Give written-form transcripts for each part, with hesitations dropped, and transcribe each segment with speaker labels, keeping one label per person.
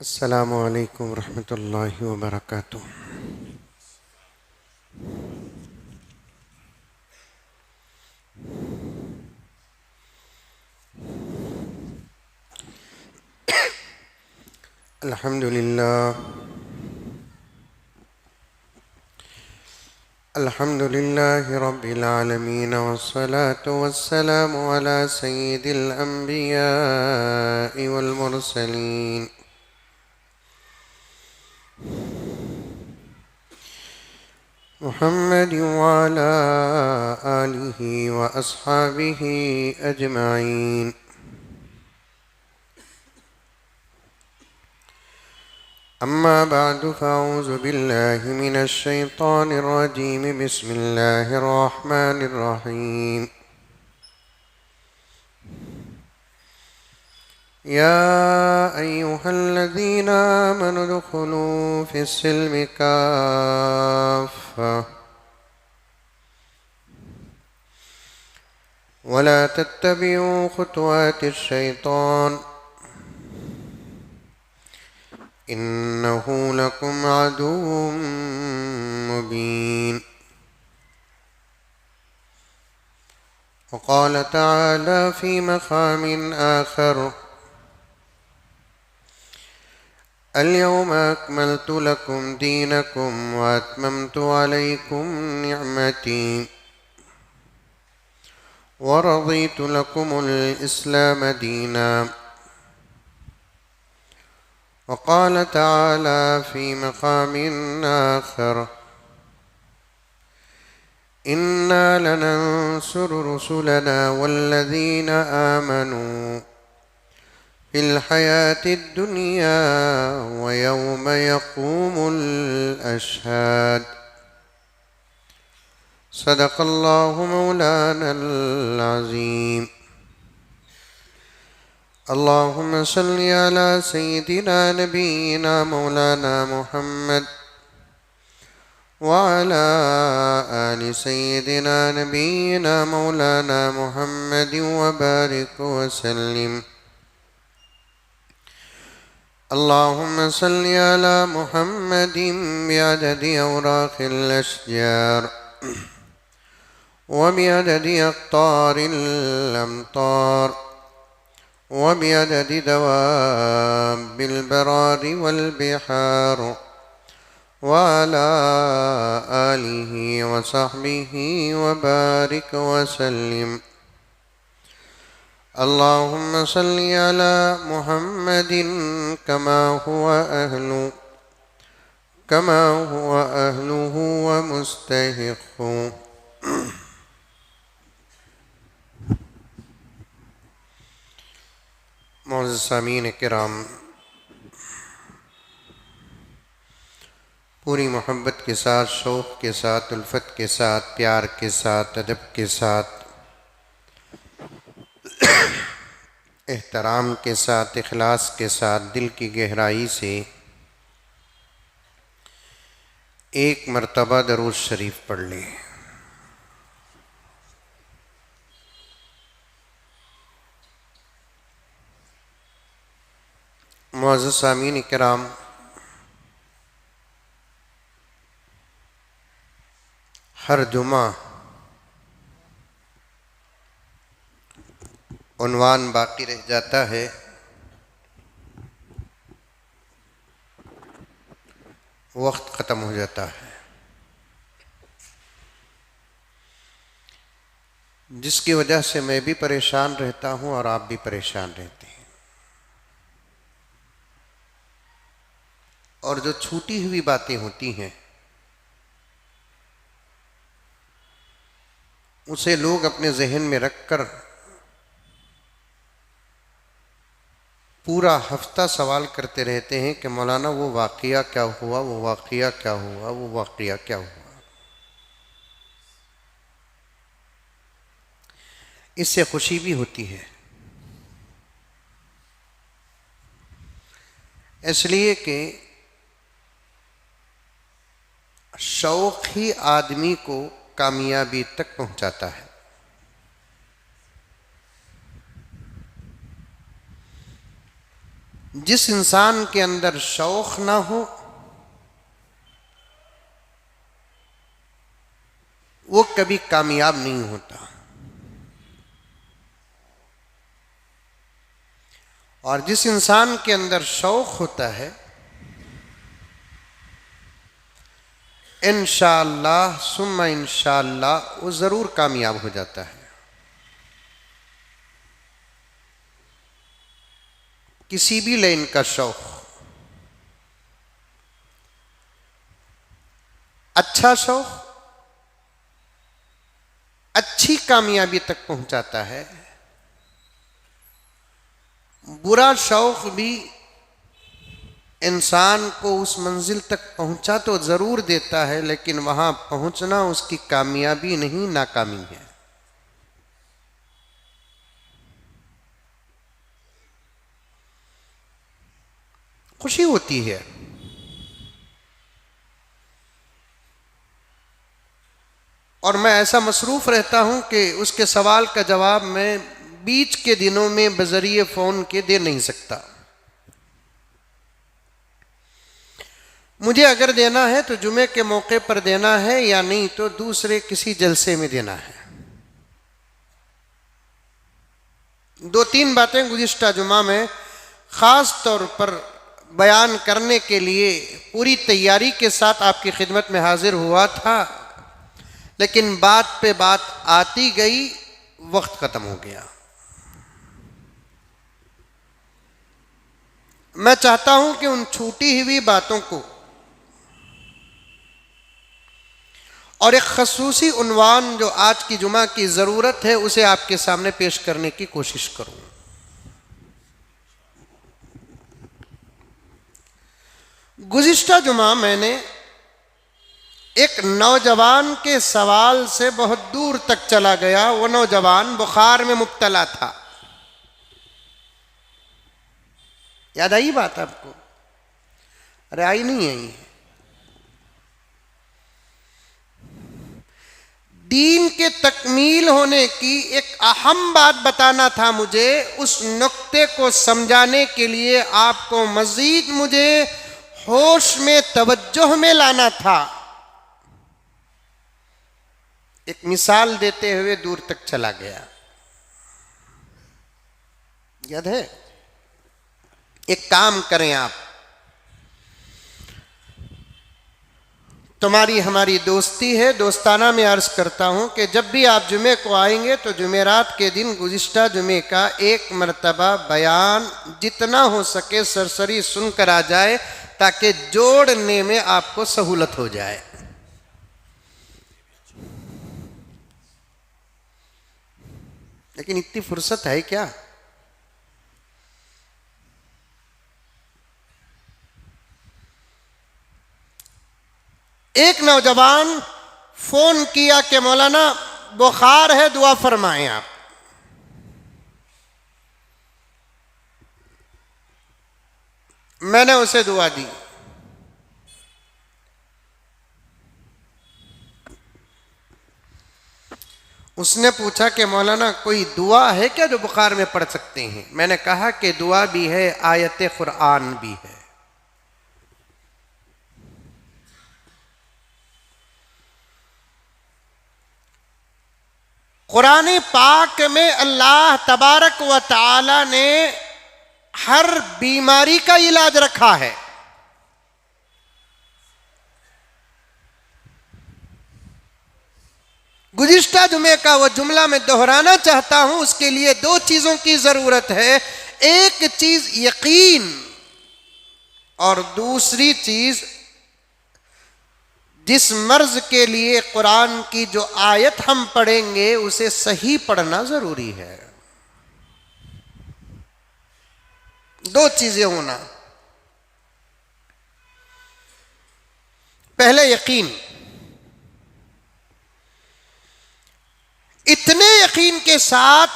Speaker 1: अस्सलामु अलैकुम रहमतुल्लाहि व बरकातुह। अल्हम्दुलिल्लाहि रब्बिल आलमीन वस्सलातु वस्सलामु अला सय्यिदिल अंबियाइ वल मुरसलीन मुहम्मद व अला आलिहि व अस्हाबिहि अजमाइन। अम्मा बादु फ़अऊज़ु बिल्लाहि मिनश शैतानिर रजीम। बिस्मिल्लाहिर रहमानिर रहीम। या अय्युहल्लज़ीना आमनु उदख़ुलू फ़िस्सिल्मि काफ़्फ़ा वला तत्तबिऊ ख़ुतवातिश शैतान इन्नहु लकुम अदुव्वुम मुबीन। वक़ाल तआला फ़ी मक़ामिन आख़र अल-यौम अक्मलतु लकुम दीनकुम व अत्ममतु अलैकुम निअमती व रज़ीतु लकुमुल इस्लाम दीना। वक़ाल तआला फ़ी मक़ामिन आख़र इन्ना लनंसुरु रुसुलना वल्लज़ीना आमनू फ़िल हयातिद दुनिया व यौम यक़ूमुल अशहाद। सदक़ल्लाहु मौलानल अज़ीम। अल्लाहुम्मा सल्लि अला सय्यिदिना नबिय्यिना मौलाना मुहम्मद व अला आलि सय्यिदिना नबिय्यिना मौलाना मुहम्मद व बारिक व सल्लिम। अल्लाहुम्मा सल्लि अला मुहम्मदिन बिअददि औराक़िल अशजार व बिअददि अक़तारिल अमतार व बिअददि दवाब्बिल बरारि वल बिहार व अला आलिहि व सहबिहि व बारिक व सल्लिम। अल्लाहुम्मा सल्लि अला मुहम्मदिन कमा हुवा अहलुहु व मुस्तहिक़्क़ु। मुअज़्ज़ज़ सामीन किराम, पूरी मोहब्बत के साथ, शौक़ के साथ, उल्फत के साथ, प्यार के साथ, अदब के साथ, एहतराम के साथ, इखलास के साथ, दिल की गहराई से एक मरतबा दरूद शरीफ पढ़ लें। मुअज़्ज़ज़ सामीन किराम, हर जुमा उन्वान बाकी रह जाता है, वक्त ख़त्म हो जाता है, जिसकी वजह से मैं भी परेशान रहता हूँ और आप भी परेशान रहते हैं। और जो छूटी हुई बातें होती हैं उसे लोग अपने जहन में रखकर पूरा हफ्ता सवाल करते रहते हैं कि मौलाना वो वाक़या क्या हुआ, वो वाक़या क्या हुआ, वो वाक़या क्या हुआ। इससे खुशी भी होती है। इसलिए कि शौक ही आदमी को कामयाबी तक पहुंचाता है। जिस इंसान के अंदर शौक ना हो वो कभी कामयाब नहीं होता, और जिस इंसान के अंदर शौक होता है इंशाअल्लाह सुम्मा इंशाअल्लाह वो जरूर कामयाब हो जाता है। किसी भी लाइन का शौक, अच्छा शौक अच्छी कामयाबी तक पहुंचाता है, बुरा शौक भी इंसान को उस मंजिल तक पहुंचा तो जरूर देता है, लेकिन वहां पहुंचना उसकी कामयाबी नहीं, नाकामी है। खुशी होती है, और मैं ऐसा मसरूफ रहता हूं कि उसके सवाल का जवाब मैं बीच के दिनों में बजरिए फोन के दे नहीं सकता। मुझे अगर देना है तो जुमे के मौके पर देना है, या नहीं तो दूसरे किसी जलसे में देना है। 2-3 बातें गुज़िश्ता जुमा में ख़ास तौर पर बयान करने के लिए पूरी तैयारी के साथ आपकी खिदमत में हाजिर हुआ था, लेकिन बात पे बात आती गई, वक्त ख़त्म हो गया। मैं चाहता हूं कि उन छूटी हुई बातों को और एक खसूसी उन्वान जो आज की जुमा की ज़रूरत है उसे आपके सामने पेश करने की कोशिश करूं। गुज़िश्ता जुमा मैंने एक नौजवान के सवाल से बहुत दूर तक चला गया। वो नौजवान बुखार में मुब्तला था। याद आई बात आपको? अरे आई नहीं आई? दीन के तकमील होने की एक अहम बात बताना था मुझे। उस नुक्ते को समझाने के लिए आपको मजीद मुझे होश में, तवज्जो में लाना था। एक मिसाल देते हुए दूर तक चला गया। याद है? एक काम करें आप, तुम्हारी हमारी दोस्ती है, दोस्ताना में अर्ज करता हूं कि जब भी आप जुमे को आएंगे तो जुमेरात के दिन गुज़िश्ता जुमे का एक मरतबा बयान जितना हो सके सरसरी सुनकर आ जाए, ताकि जोड़ने में आपको सहूलत हो जाए। लेकिन इतनी फुर्सत है क्या? एक नौजवान फोन किया कि मौलाना बुखार है, दुआ फरमाएं आप। मैंने उसे दुआ दी। उसने पूछा कि मौलाना कोई दुआ है क्या जो बुखार में पढ़ सकते हैं? मैंने कहा कि दुआ भी है, आयत कुरान भी है। कुरान पाक में अल्लाह तबारक व तआला ने हर बीमारी का इलाज रखा है। गुज़िश्ता जुमे का वो जुमला मैं दोहराना चाहता हूं। उसके लिए 2 चीजों की जरूरत है। एक चीज यकीन, और दूसरी चीज जिस मर्ज के लिए कुरान की जो आयत हम पढ़ेंगे उसे सही पढ़ना जरूरी है। 2 चीजें होना। पहले यकीन। इतने यकीन के साथ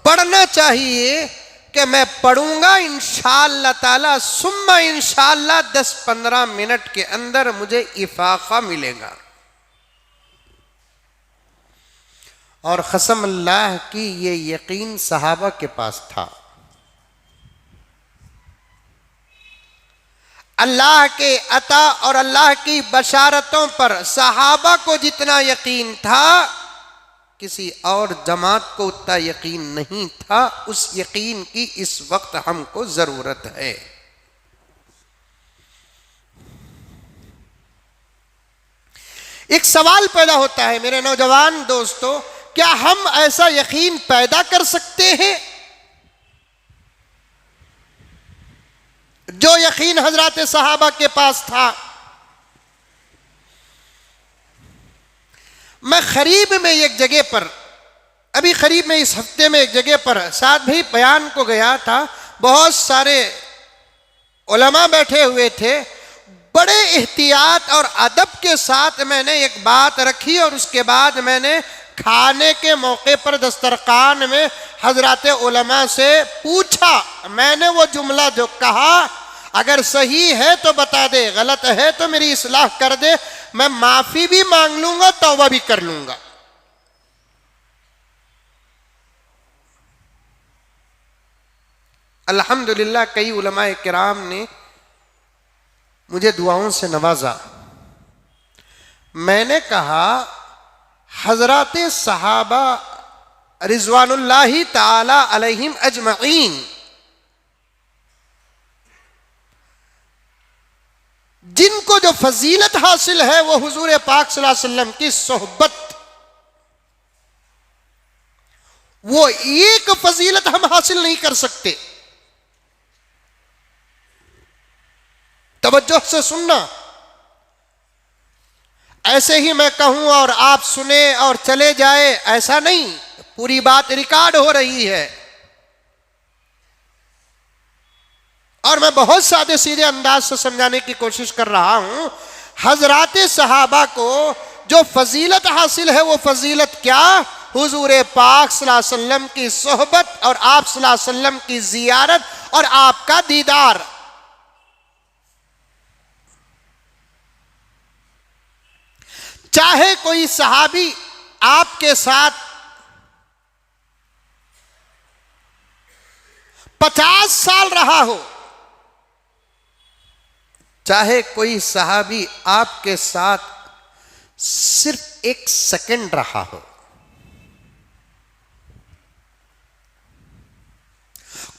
Speaker 1: पढ़ना चाहिए कि मैं पढ़ूंगा इंशाअल्लाह ताला, सुम्मा इंशाअल्लाह 10-15 मिनट के अंदर मुझे इफाका मिलेगा। और कसम अल्लाह की ये यकीन सहाबा के पास था। अल्लाह के अता और अल्लाह की बशारतों पर सहाबा को जितना यकीन था, किसी और जमात को उतना यकीन नहीं था। उस यकीन की इस वक्त हमको जरूरत है। एक सवाल पैदा होता है मेरे नौजवान दोस्तों, क्या हम ऐसा यकीन पैदा कर सकते हैं जो यकीन हजरत सहाबा के पास था? मैं करीब में एक जगह पर, अभी करीब में इस हफ्ते में एक जगह पर साथ भी बयान को गया था। बहुत सारे उलमा बैठे हुए थे। बड़े एहतियात और अदब के साथ मैंने एक बात रखी और उसके बाद मैंने खाने के मौके पर दस्तरखान में हजरत उलमा से पूछा। मैंने वो जुमला जो कहा, अगर सही है तो बता दे, गलत है तो मेरी इस्लाह कर दे, मैं माफी भी मांग लूंगा, तौबा भी कर लूंगा। अल्हम्दुलिल्लाह कई उलमाए किराम ने मुझे दुआओं से नवाजा। मैंने कहा हजरत सहाबा रिजवानुल्लाही ताला अलैहिम अजमईन, जिनको जो फजीलत हासिल है वो हुजूर पाक सल्लल्लाहु अलैहि वसल्लम की सोहबत, वो एक फजीलत हम हासिल नहीं कर सकते। तवज्जो से सुनना, ऐसे ही मैं कहूं और आप सुने और चले जाए, ऐसा नहीं। पूरी बात रिकॉर्ड हो रही है और मैं बहुत सादे सीधे अंदाज से समझाने की कोशिश कर रहा हूं। हजरात सहाबा को जो फजीलत हासिल है वो फजीलत क्या? हुजूर पाक सल्लल्लाहु अलैहि वसल्लम की सोहबत और आप सल्लल्लाहु अलैहि वसल्लम की जियारत और आपका दीदार। चाहे कोई सहाबी आपके साथ 50 साल रहा हो, चाहे कोई सहाबी आपके साथ सिर्फ 1 सेकंड रहा हो,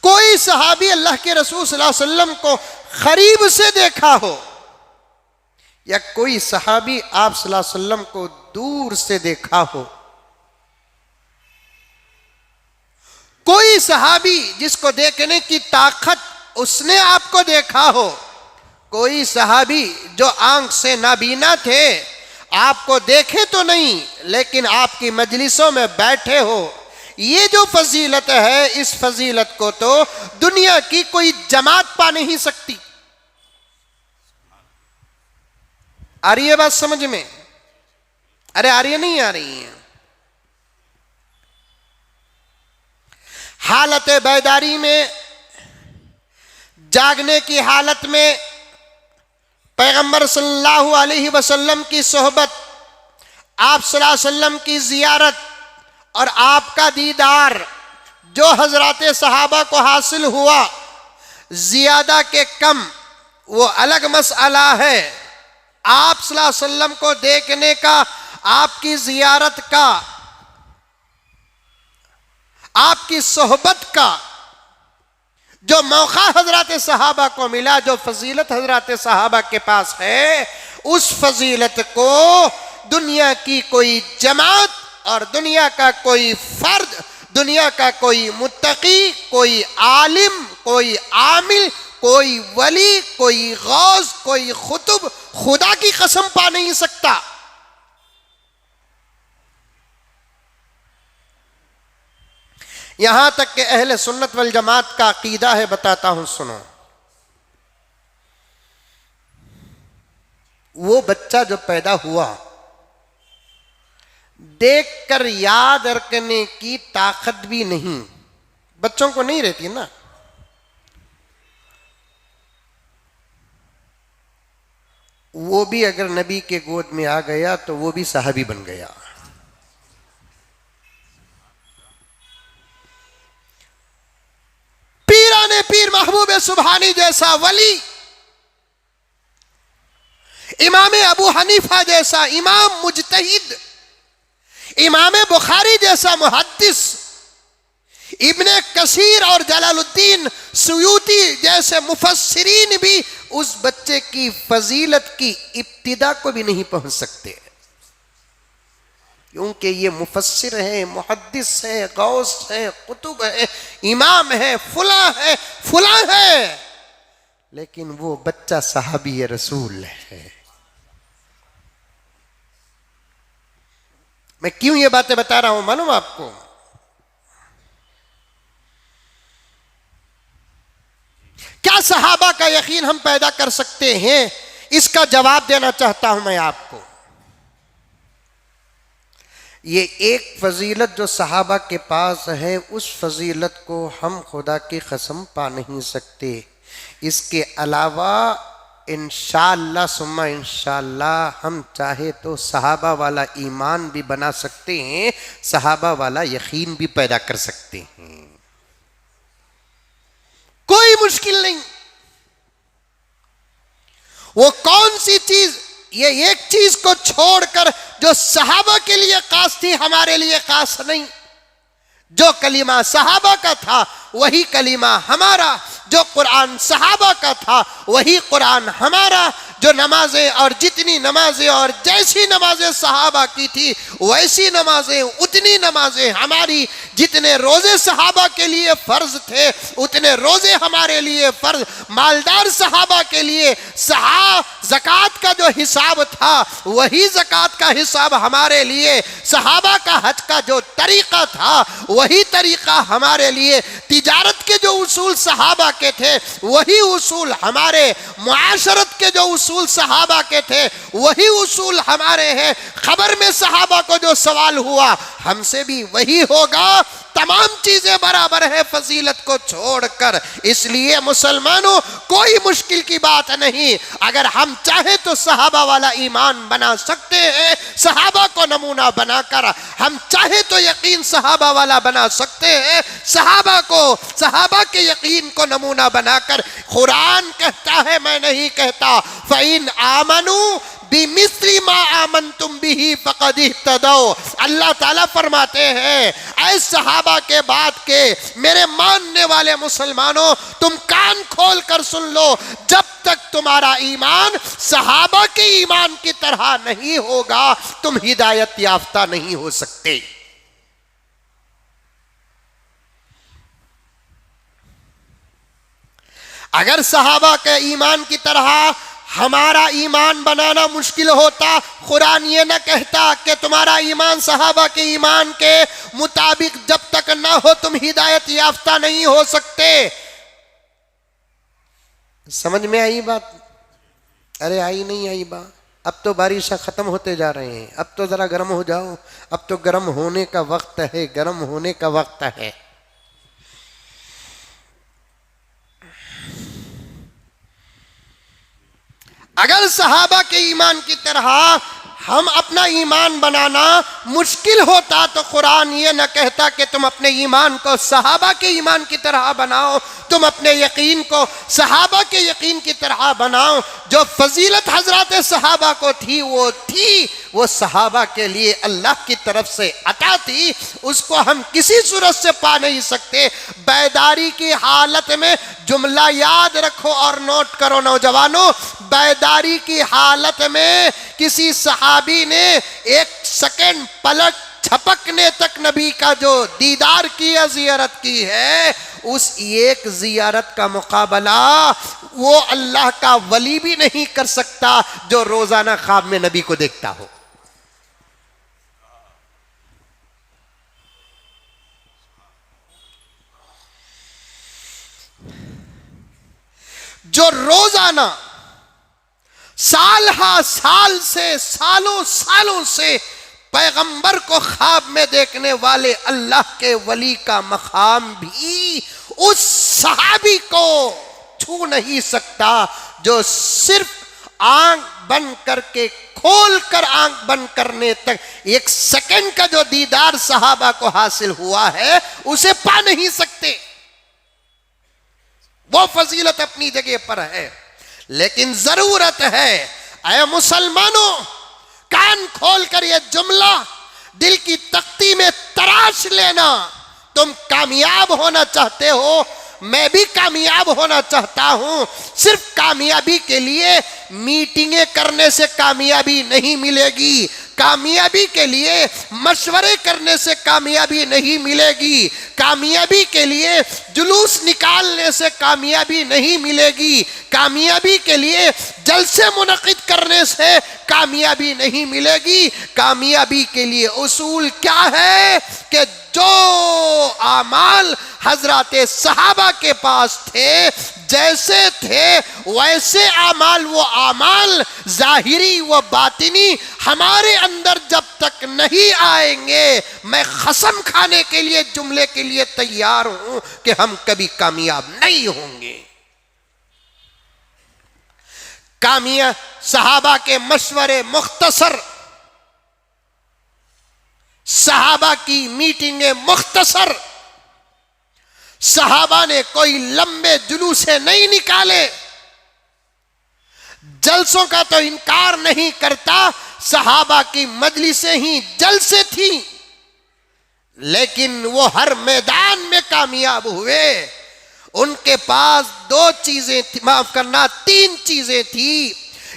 Speaker 1: कोई सहाबी अल्लाह के रसूल सल्लल्लाहु अलैहि वसल्लम को करीब से देखा हो, या कोई सहाबी आप सल्लल्लाहु अलैहि वसल्लम को दूर से देखा हो, कोई सहाबी जिसको देखने की ताकत उसने आपको देखा हो, कोई सहाबी जो आंख से नाबीना थे, आपको देखे तो नहीं लेकिन आपकी मजलिसों में बैठे हो। ये जो फजीलत है, इस फजीलत को तो दुनिया की कोई जमात पा नहीं सकती। आ रही है बात समझ में? अरे आ रही है, नहीं आ रही है? हालत बेदारी में, जागने की हालत में पैगंबर सल्लल्लाहु अलैहि वसल्लम की सोहबत, आप सल्लल्लाहु अलैहि वसल्लम की जियारत और आपका दीदार जो हजरत सहाबा को हासिल हुआ, ज्यादा के कम वो अलग मसला है। आप सल्लल्लाहु अलैहि वसल्लम को देखने का, आपकी जियारत का, आपकी सोहबत का जो मौका हजरत सहाबा को मिला, जो फजीलत हजरत सहाबा के पास है, उस फजीलत को दुनिया की कोई जमात और दुनिया का कोई फर्द, दुनिया का कोई मुत्तकी, कोई आलिम, कोई आमिल, कोई वली, कोई गौस, कोई खुतुब, खुदा की कसम पा नहीं सकता। यहां तक कि अहले सुन्नत वल जमात का अकीदा है, बताता हूं सुनो। वो बच्चा जो पैदा हुआ, देखकर याद रखने की ताकत भी नहीं, बच्चों को नहीं रहती ना। वो भी अगर नबी के गोद में आ गया तो वो भी सहाबी बन गया। पीराने पीर महबूब सुबहानी जैसा वली, इमाम अबू हनीफा जैसा इमाम मुजतहिद, इमाम बुखारी जैसा मुहद्दिस, इब्ने कसीर और जलालुद्दीन सुयूती जैसे मुफस्सिरीन भी उस बच्चे की फजीलत की इब्तिदा को भी नहीं पहुंच सकते, क्योंकि ये मुफस्सिर है, मुहद्दिस है, गौस है, कुतुब है, इमाम है, फुला है, लेकिन वो बच्चा सहाबी रसूल है। मैं क्यों ये बातें बता रहा हूं मालूम आपको? क्या सहाबा का यकीन हम पैदा कर सकते हैं? इसका जवाब देना चाहता हूं मैं आपको। ये एक फजीलत जो सहाबा के पास है, उस फजीलत को हम खुदा की कसम पा नहीं सकते। इसके अलावा इंशाअल्लाह सुम्मा इंशाअल्लाह हम चाहे तो सहाबा वाला ईमान भी बना सकते हैं, सहाबा वाला यकीन भी पैदा कर सकते हैं, कोई मुश्किल नहीं। वो कौन सी चीज, ये एक चीज को छोड़कर जो सहाबा के लिए खास थी हमारे लिए खास नहीं। जो कलीमा सहाबा का था वही कलीमा हमारा, जो कुरान सहाबा का था वही कुरान हमारा, जो नमाजें और जितनी नमाजें और जैसी नमाजें सहाबा की थी वैसी नमाजें उतनी नमाजें हमारी, जितने रोजे सहाबा के लिए फर्ज थे उतने रोजे हमारे लिए फर्ज। मालदार सहाबा के लिए ज़कात का जो हिसाब था वही ज़कात का हिसाब हमारे लिए, सहाबा का हज का जो तरीका था वही तरीका हमारे लिए, तिजारत के जो उसूल सहाबा के थे वही उसूल हमारे, मुआशरत के जो उसूल सहाबा के थे वही उसूल हमारे हैं। खबर में सहाबा को जो सवाल हुआ हमसे भी वही होगा। तमाम चीजें बराबर है फजीलत को छोड़कर। इसलिए मुसलमानों कोई मुश्किल की बात नहीं, अगर हम चाहे तो सहाबा वाला ईमान बना सकते हैं, सहाबा को नमूना बनाकर हम चाहे तो यकीन सहाबा वाला बना सकते हैं, सहाबा के यकीन को नमूना बनाकर। कुरान कहता है, मैं नहीं कहता, फ़इन आमनू बिमिस्ली मा आमनतुम बिही फ़क़द इह्तदौ। अल्लाह ताला फरमाते हैं, ऐ सहाबा के बाद के मेरे मानने वाले मुसलमानों, तुम कान खोल कर सुन लो, जब तक तुम्हारा ईमान सहाबा के ईमान की तरह नहीं होगा तुम हिदायत याफ्ता नहीं हो सकते। अगर सहाबा के ईमान की तरह हमारा ईमान बनाना मुश्किल होता, कुरान ये न कहता कि तुम्हारा ईमान सहाबा के ईमान के मुताबिक जब तक ना हो तुम हिदायत याफ्ता नहीं हो सकते। समझ में आई बात? अरे आई नहीं आई बात? अब तो बारिश खत्म होते जा रहे हैं, अब तो जरा गर्म हो जाओ, अब तो गर्म होने का वक्त है, गर्म होने का वक्त है। अगर सहाबा के ईमान की तरह हम अपना ईमान बनाना मुश्किल होता तो कुरान ये न कहता कि तुम अपने ईमान को सहाबा के ईमान की तरह बनाओ, तुम अपने यकीन को सहाबा के यकीन की तरह बनाओ। जो फजीलत हजरत सहाबा को थी वो सहाबा के लिए अल्लाह की तरफ से अता थी, उसको हम किसी सूरत से पा नहीं सकते। बेदारी की हालत में, जुमला याद रखो और नोट करो नौजवानों, बेदारी की हालत में किसी सहाबी ने एक सेकंड पलक झपकने तक नबी का जो दीदार किया, जियारत की है, उस एक जियारत का मुकाबला वो अल्लाह का वली भी नहीं कर सकता जो रोजाना ख्वाब में नबी को देखता हो। जो रोजाना साल हा साल से सालों सालों से पैगंबर को ख्वाब में देखने वाले अल्लाह के वली का मकाम भी उस सहाबी को छू नहीं सकता जो सिर्फ आंख बंद करके खोल कर आंख बंद करने तक 1 सेकंड का जो दीदार सहाबा को हासिल हुआ है उसे पा नहीं सकते। वो फजीलत अपनी जगह पर है, लेकिन जरूरत है ऐ मुसलमानों, कान खोल कर यह जुमला दिल की तख्ती में तराश लेना। तुम कामयाब होना चाहते हो, मैं भी कामयाब होना चाहता हूं। सिर्फ कामयाबी के लिए मीटिंगें करने से कामयाबी नहीं मिलेगी, कामयाबी के लिए मशवरे करने से कामयाबी नहीं मिलेगी, कामयाबी के लिए जुलूस निकालने से कामयाबी नहीं मिलेगी, कामयाबी के लिए जलसे मुनक़िद करने से कामयाबी नहीं मिलेगी। कामयाबी के लिए उसूल क्या है कि जो आमाल हजरत सहाबा के पास थे, जैसे थे वैसे आमाल, वो आमाल जाहिरी व बातिनी हमारे अंदर जब तक नहीं आएंगे, मैं कसम खाने के लिए जुमले के लिए तैयार हूं कि हम कभी कामयाब नहीं होंगे। कामयाब सहाबा के मशवरे मुख्तसर, सहाबा की मीटिंगें मुख्तसर, सहाबा ने कोई लंबे जुलूसे नहीं निकाले। जलसों का तो इनकार नहीं करता, सहाबा की मजलिसें ही जलसे थी, लेकिन वो हर मैदान में कामयाब हुए। उनके पास 2 चीजें थी, माफ करना 3 चीजें थी।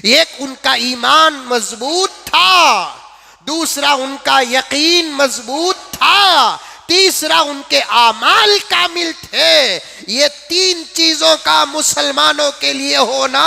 Speaker 1: एक उनका ईमान मजबूत था, दूसरा उनका यकीन मजबूत था, तीसरा उनके आमाल कामिल थे। ये 3 चीजों का मुसलमानों के लिए होना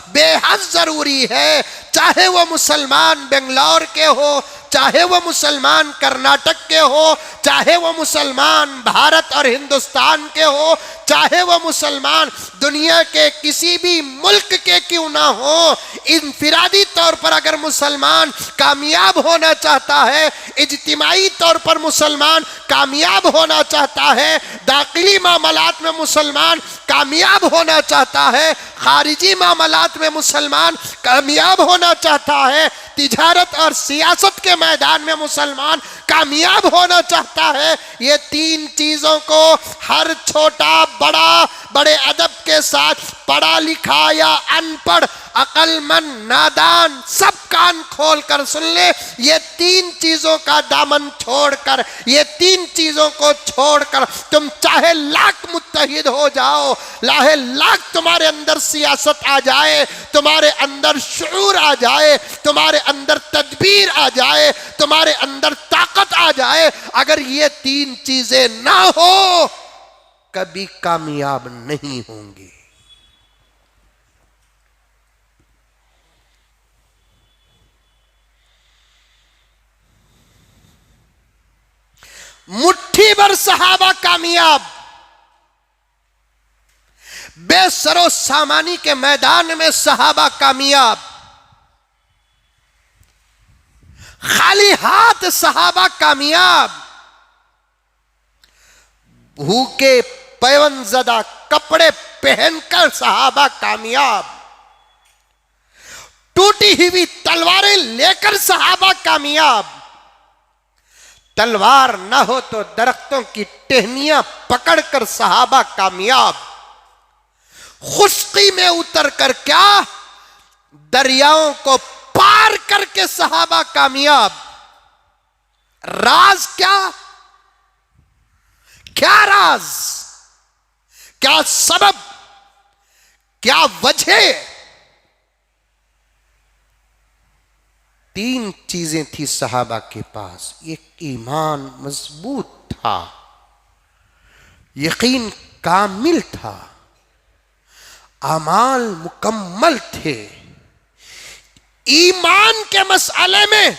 Speaker 1: बेहद जरूरी है, चाहे वो मुसलमान बेंगलोर के हो, चाहे वो मुसलमान कर्नाटक के हो, चाहे वो मुसलमान भारत और हिंदुस्तान के हो, चाहे वो मुसलमान दुनिया के किसी भी मुल्क के क्यों ना हो। इनफिरादी तौर पर अगर मुसलमान कामयाब होना चाहता है, इज्तिमाई तौर पर मुसलमान कामयाब होना चाहता है, दाखिली मामलात में मुसलमान कामयाब होना चाहता है, खारिजी मामलात में मुसलमान कामयाब होना चाहता है, तिजारत और सियासत के मैदान में मुसलमान कामयाब होना चाहता है, ये 3 चीजों को हर छोटा बड़ा बड़े अदब के साथ, पढ़ा लिखा या अनपढ़, अक्लमंद नादान, सब कान खोल कर सुन ले। ये 3 चीजों का दामन छोड़कर, ये 3 चीजों को छोड़कर तुम चाहे लाख मुत्तहिद हो जाओ, चाहे लाख तुम्हारे अंदर सियासत आ जाए, तुम्हारे अंदर शऊर आ जाए, तुम्हारे अंदर तदबीर आ जाए, तुम्हारे अंदर ताकत आ जाए, अगर ये 3 चीजें ना हो कभी कामयाब नहीं होंगे। मुट्ठी भर सहाबा कामयाब, बेसरो सामानी के मैदान में सहाबा कामयाब, खाली हाथ सहाबा कामयाब, भूखे पैवंजदा कपड़े पहनकर सहाबा कामयाब, टूटी हुई तलवारें लेकर सहाबा कामयाब, तलवार ना हो तो दरख्तों की टहनियां पकड़कर सहाबा कामयाब, खुश्की में उतरकर क्या दरियाओं को पार करके सहाबा कामयाब। राज क्या, क्या राज, क्या सबब, क्या वजह? 3 चीजें थी सहाबा के पास। एक ईमान मजबूत था, यकीन कामिल था, अमाल मुकम्मल थे। ईमान के मसले में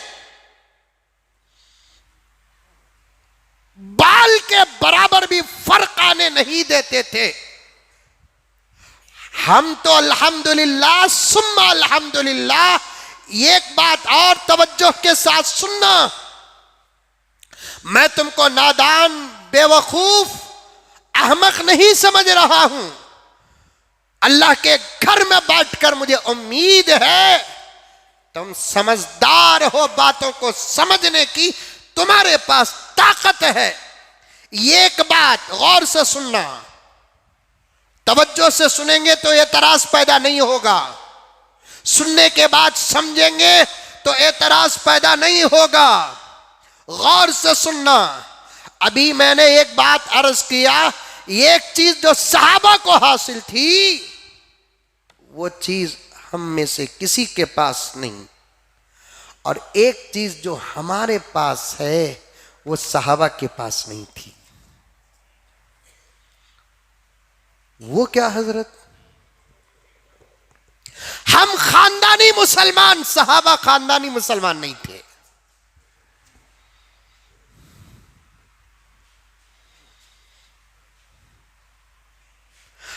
Speaker 1: बाल के बराबर भी फर्क आने नहीं देते थे। हम तो अल्हम्दुलिल्लाह सुम्मा अल्हम्दुलिल्लाह, एक बात और तवज्जो के साथ सुनना, मैं तुमको नादान, बेवकूफ, अहमक नहीं समझ रहा हूं। अल्लाह के घर में बैठकर मुझे उम्मीद है तुम समझदार हो, बातों को समझने की तुम्हारे पास ताकत है। एक बात गौर से सुनना, तवज्जो से सुनेंगे तो एतराज पैदा नहीं होगा, सुनने के बाद समझेंगे तो एतराज पैदा नहीं होगा। गौर से सुनना। अभी मैंने एक बात अर्ज किया, एक चीज जो सहाबा को हासिल थी वो चीज हम में से किसी के पास नहीं, और एक चीज जो हमारे पास है वो सहाबा के पास नहीं थी। वो क्या हजरत? हम खानदानी मुसलमान, सहाबा खानदानी मुसलमान नहीं थे।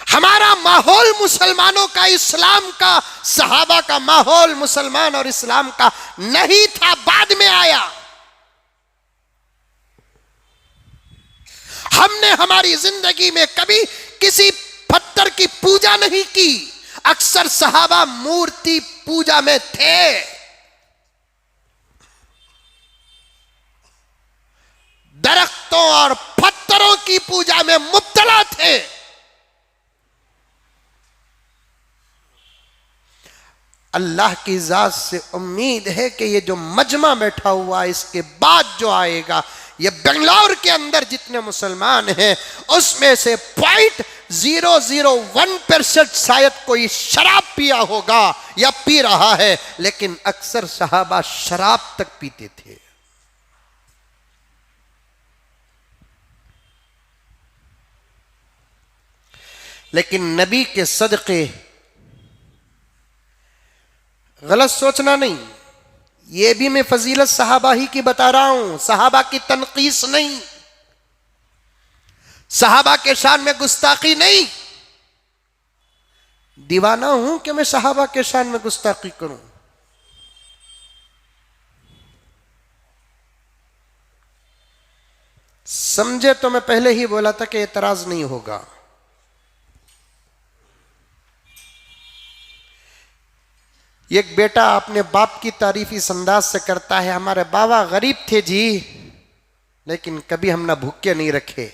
Speaker 1: हमारा माहौल मुसलमानों का, इस्लाम का, सहाबा का माहौल मुसलमान और इस्लाम का नहीं था, बाद में आया। हमने हमारी जिंदगी में कभी किसी पत्थर की पूजा नहीं की। अक्सर सहाबा मूर्ति पूजा में थे, दरख्तों और पत्थरों की पूजा में मुब्तला थे। अल्लाह की जात से उम्मीद है कि ये जो मजमा बैठा हुआ, इसके बाद जो आएगा, ये बेंगलोर के अंदर जितने मुसलमान हैं उसमें से 0.001% शायद कोई शराब पिया होगा या पी रहा है, लेकिन अक्सर सहाबा शराब तक पीते थे। लेकिन नबी के सदके, गलत सोचना नहीं, ये भी मैं फजीलत सहाबा ही की बता रहा हूं, सहाबा की तनकीस नहीं, सहाबा के शान में गुस्ताखी नहीं। दीवाना हूं कि मैं सहाबा के शान में गुस्ताखी करूं? समझे तो मैं पहले ही बोला था कि एतराज नहीं होगा। एक बेटा अपने बाप की तारीफ इस अंदाज से करता है, हमारे बाबा गरीब थे जी, लेकिन कभी हम ना भूखे नहीं रखे।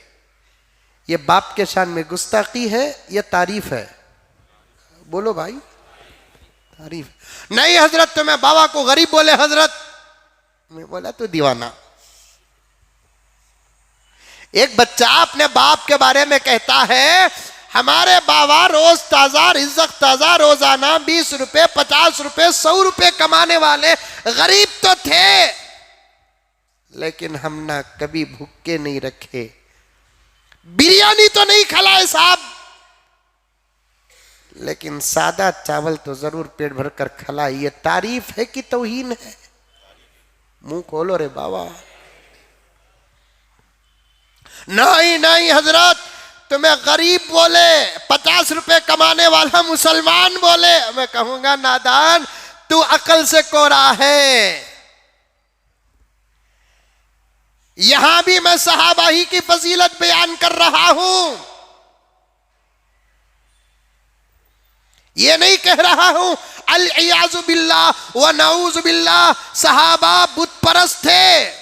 Speaker 1: ये बाप के शान में गुस्ताखी है या तारीफ है? बोलो भाई, तारीफ नहीं। हजरत तो मैं बाबा को गरीब बोले हजरत, मैं बोला तो दीवाना। एक बच्चा अपने बाप के बारे में कहता है, हमारे बाबा रोज ताजा रिज़्क़, ताजा रोजाना 20 रुपए, 50 रुपए, 100 रुपए कमाने वाले गरीब तो थे, लेकिन हम ना कभी भूखे नहीं रखे। बिरयानी तो नहीं खिलाए साहब, लेकिन सादा चावल तो जरूर पेट भर कर खिलाए। ये तारीफ है कि तौहीन है? मुंह खोलो रे बाबा। नहीं नहीं हजरत, तुम्हें गरीब बोले, 50 रुपए कमाने वाला मुसलमान बोले, मैं कहूंगा नादान, तू अकल से कोरा है। यहां भी मैं सहाबा ही की फजीलत बयान कर रहा हूं, ये नहीं कह रहा हूं अल-इयाज़ु बिल्लाह व नऊज़ु बिल्लाह सहाबा बुत परस्त थे।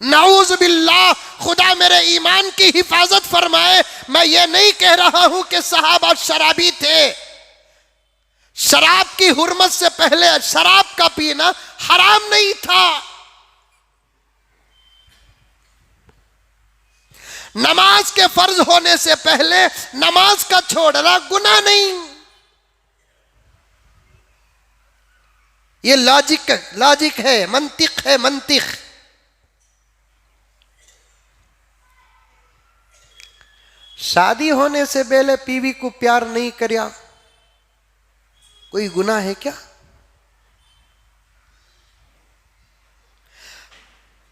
Speaker 1: नऊज़ु बिल्लाह, खुदा मेरे ईमान की हिफाजत फरमाए। मैं ये नहीं कह रहा हूं कि सहाबा शराबी थे। शराब की हुर्मत से पहले शराब का पीना हराम नहीं था। नमाज के फर्ज होने से पहले नमाज का छोड़ना गुनाह नहीं। ये लॉजिक है, मंतिक है, मंतिक। शादी होने से पहले बीवी को प्यार नहीं करया, कोई गुनाह है क्या?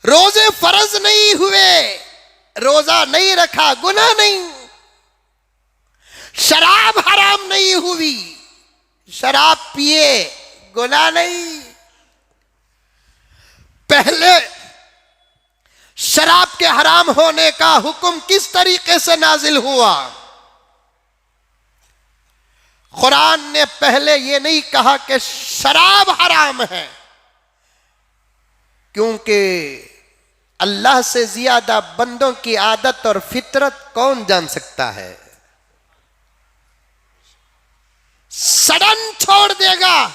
Speaker 1: रोजे फर्ज नहीं हुए, रोजा नहीं रखा, गुनाह नहीं। शराब हराम नहीं हुई, शराब पिए, गुनाह नहीं। पहले शराब के हराम होने का हुक्म किस तरीके से नाजिल हुआ? कुरान ने पहले ये नहीं कहा कि शराब हराम है, क्योंकि अल्लाह से ज्यादा बंदों की आदत और फितरत कौन जान सकता है। सडन छोड़ देगा,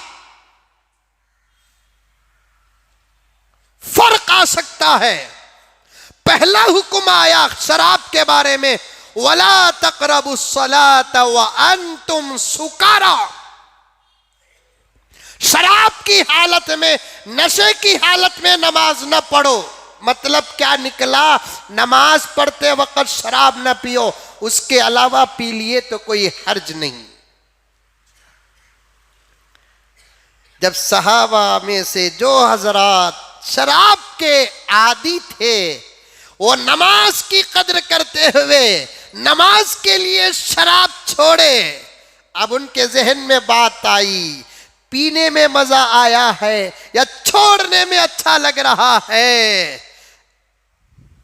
Speaker 1: फर्क आ सकता है। पहला हुक्म आया शराब के बारे में, वला तक़रबुस्सलात व अंतुम सुकारा। शराब की हालत में, नशे की हालत में नमाज न पढ़ो। मतलब क्या निकला? नमाज पढ़ते वक्त शराब न पियो, उसके अलावा पी लिए तो कोई हर्ज नहीं। जब सहाबा में से जो हजरात शराब के आदी थे, वो नमाज की कदर करते हुए नमाज के लिए शराब छोड़े। अब उनके जहन में बात आई, पीने में मजा आया है या छोड़ने में अच्छा लग रहा है।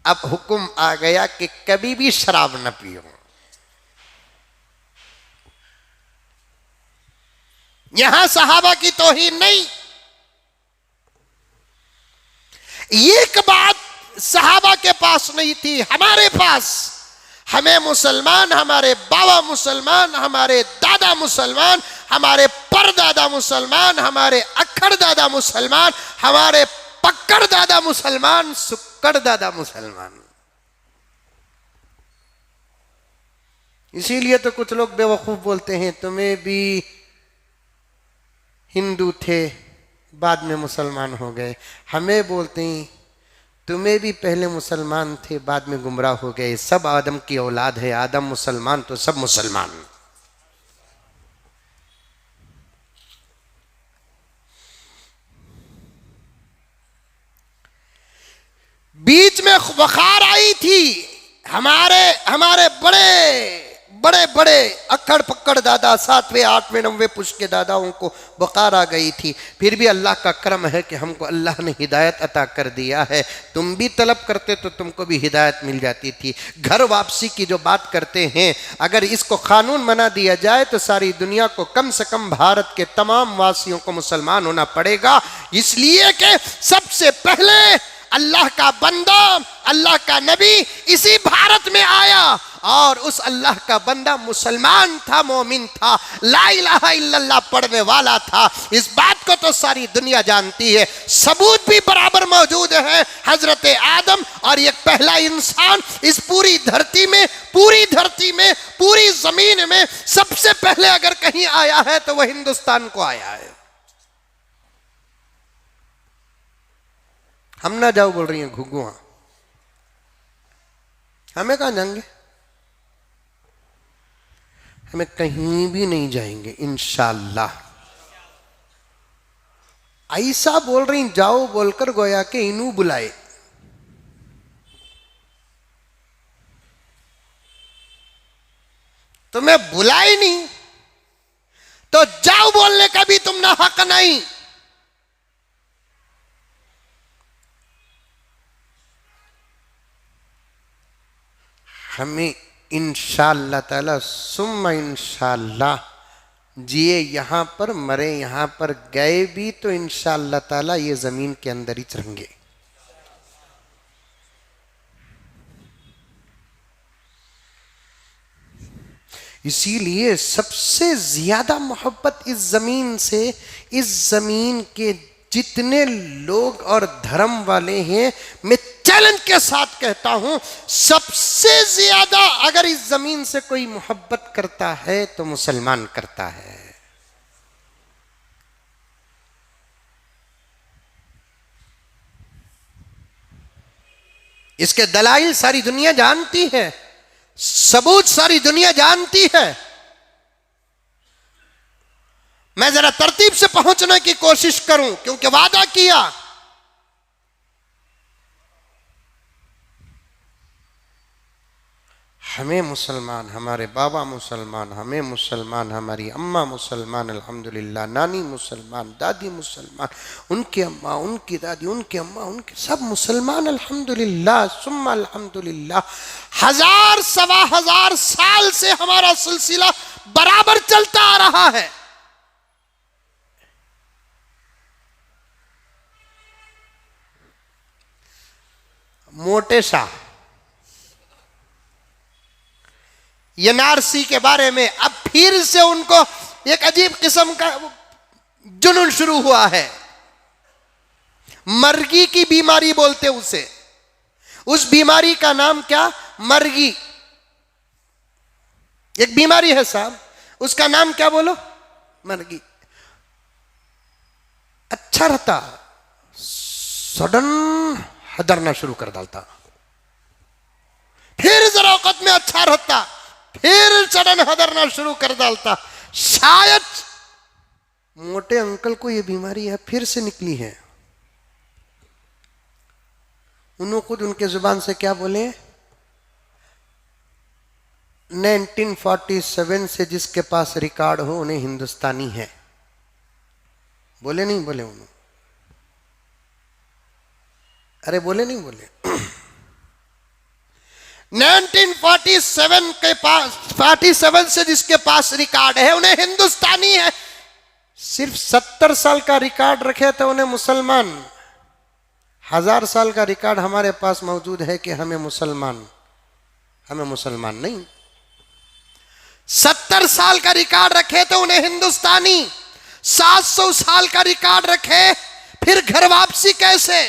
Speaker 1: अब हुक्म आ गया कि कभी भी शराब न पियो। यहां सहाबा की तौहीन नहीं। एक बात सहाबा के पास नहीं थी, हमारे पास। हमें मुसलमान, हमारे बाबा मुसलमान, हमारे दादा मुसलमान, हमारे परदादा मुसलमान, हमारे अक्खड़ दादा मुसलमान, हमारे पक्कड़ दादा मुसलमान, सुक्कड़ दादा मुसलमान। इसीलिए तो कुछ लोग बेवकूफ बोलते हैं तुम्हें भी हिंदू थे बाद में मुसलमान हो गए। हमें बोलते हैं तुम्हें भी पहले मुसलमान थे बाद में गुमराह हो गए। सब आदम की औलाद है, आदम मुसलमान तो सब मुसलमान। बीच में बुखार आई थी। हमारे बड़े बड़े अक्कड़ पक्कड़ दादा, 7वें 8वें 9वें पुष्ट के दादाओं को बुखार आ गई थी। फिर भी अल्लाह का करम है कि हमको अल्लाह ने हिदायत अता कर दिया है। तुम भी तलब करते तो तुमको भी हिदायत मिल जाती थी। घर वापसी की जो बात करते हैं, अगर इसको कानून बना दिया जाए तो सारी दुनिया को, कम से कम भारत के तमाम वासियों को मुसलमान होना पड़ेगा। इसलिए कि सबसे पहले अल्लाह का बंदा, अल्लाह का नबी इसी भारत में आया और उस अल्लाह का बंदा मुसलमान था, मोमिन था, ला इलाहा इल्लल्लाह पढ़ने वाला था। इस बात को तो सारी दुनिया जानती है। सबूत भी बराबर मौजूद है। हजरत आदम और एक पहला इंसान इस पूरी धरती में, पूरी जमीन में सबसे पहले अगर कहीं आया है तो वह हिंदुस्तान को आया है। हम ना जाओ बोल रही हैं घुघुआ, हमें कहां जाएंगे? हमें कहीं भी नहीं जाएंगे इंशाअल्लाह। ऐसा बोल रही जाओ बोलकर गोया के इनू बुलाए। तुम्हें बुलाए नहीं तो जाओ बोलने का भी तुम ना हक नहीं। हमें इंशाअल्लाह ताला सुम्मा इंशाअल्लाह जिए यहाँ पर, मरे यहाँ पर, गए भी तो इंशाअल्लाह ताला ये जमीन के अंदर ही रहेंगे। इसीलिए सबसे ज्यादा मोहब्बत इस जमीन से, इस जमीन के जितने लोग और धर्म वाले हैं, मैं चैलेंज के साथ कहता हूं, सबसे ज्यादा अगर इस जमीन से कोई मोहब्बत करता है तो मुसलमान करता है। इसके दलाइल सारी दुनिया जानती है, सबूत सारी दुनिया जानती है। मैं जरा तरतीब से पहुंचने की कोशिश करूं क्योंकि वादा किया। हमें मुसलमान, हमारे बाबा मुसलमान, हमें मुसलमान, हमारी अम्मा मुसलमान अल्हम्दुलिल्लाह, नानी मुसलमान, दादी मुसलमान, उनकी अम्मा, उनकी दादी, उनकी अम्मा, उनके सब मुसलमान अल्हम्दुलिल्लाह सुम्मा अल्हम्दुलिल्लाह। 1000 सवा हजार साल से हमारा सिलसिला बराबर चलता आ रहा है। मोटे शाह एनआरसी के बारे में अब फिर से उनको एक अजीब किस्म का जुनून शुरू हुआ है। मर्गी की बीमारी बोलते उसे, उस बीमारी का नाम क्या? मर्गी। एक बीमारी है साहब, उसका नाम क्या बोलो? मर्गी। अच्छा रहता, सडन हदरना शुरू कर डालता, फिर जरा औकत में अच्छा रहता, फिर सडन हदरना शुरू कर डालता। शायद मोटे अंकल को यह बीमारी है फिर से निकली है। उन्होंने खुद उनके जुबान से क्या बोले? 1947 से जिसके पास रिकॉर्ड हो उन्हें हिंदुस्तानी है। बोले नहीं बोले उन्होंने? अरे बोले नहीं बोले? 1947 के पास 47 से जिसके पास रिकॉर्ड है उन्हें हिंदुस्तानी है। सिर्फ 70 साल का रिकॉर्ड रखे तो उन्हें मुसलमान। 1000 साल का रिकॉर्ड हमारे पास मौजूद है कि हमें मुसलमान नहीं। 70 साल का रिकॉर्ड रखे तो उन्हें हिंदुस्तानी। 700 साल का रिकॉर्ड रखे फिर घर वापसी कैसे?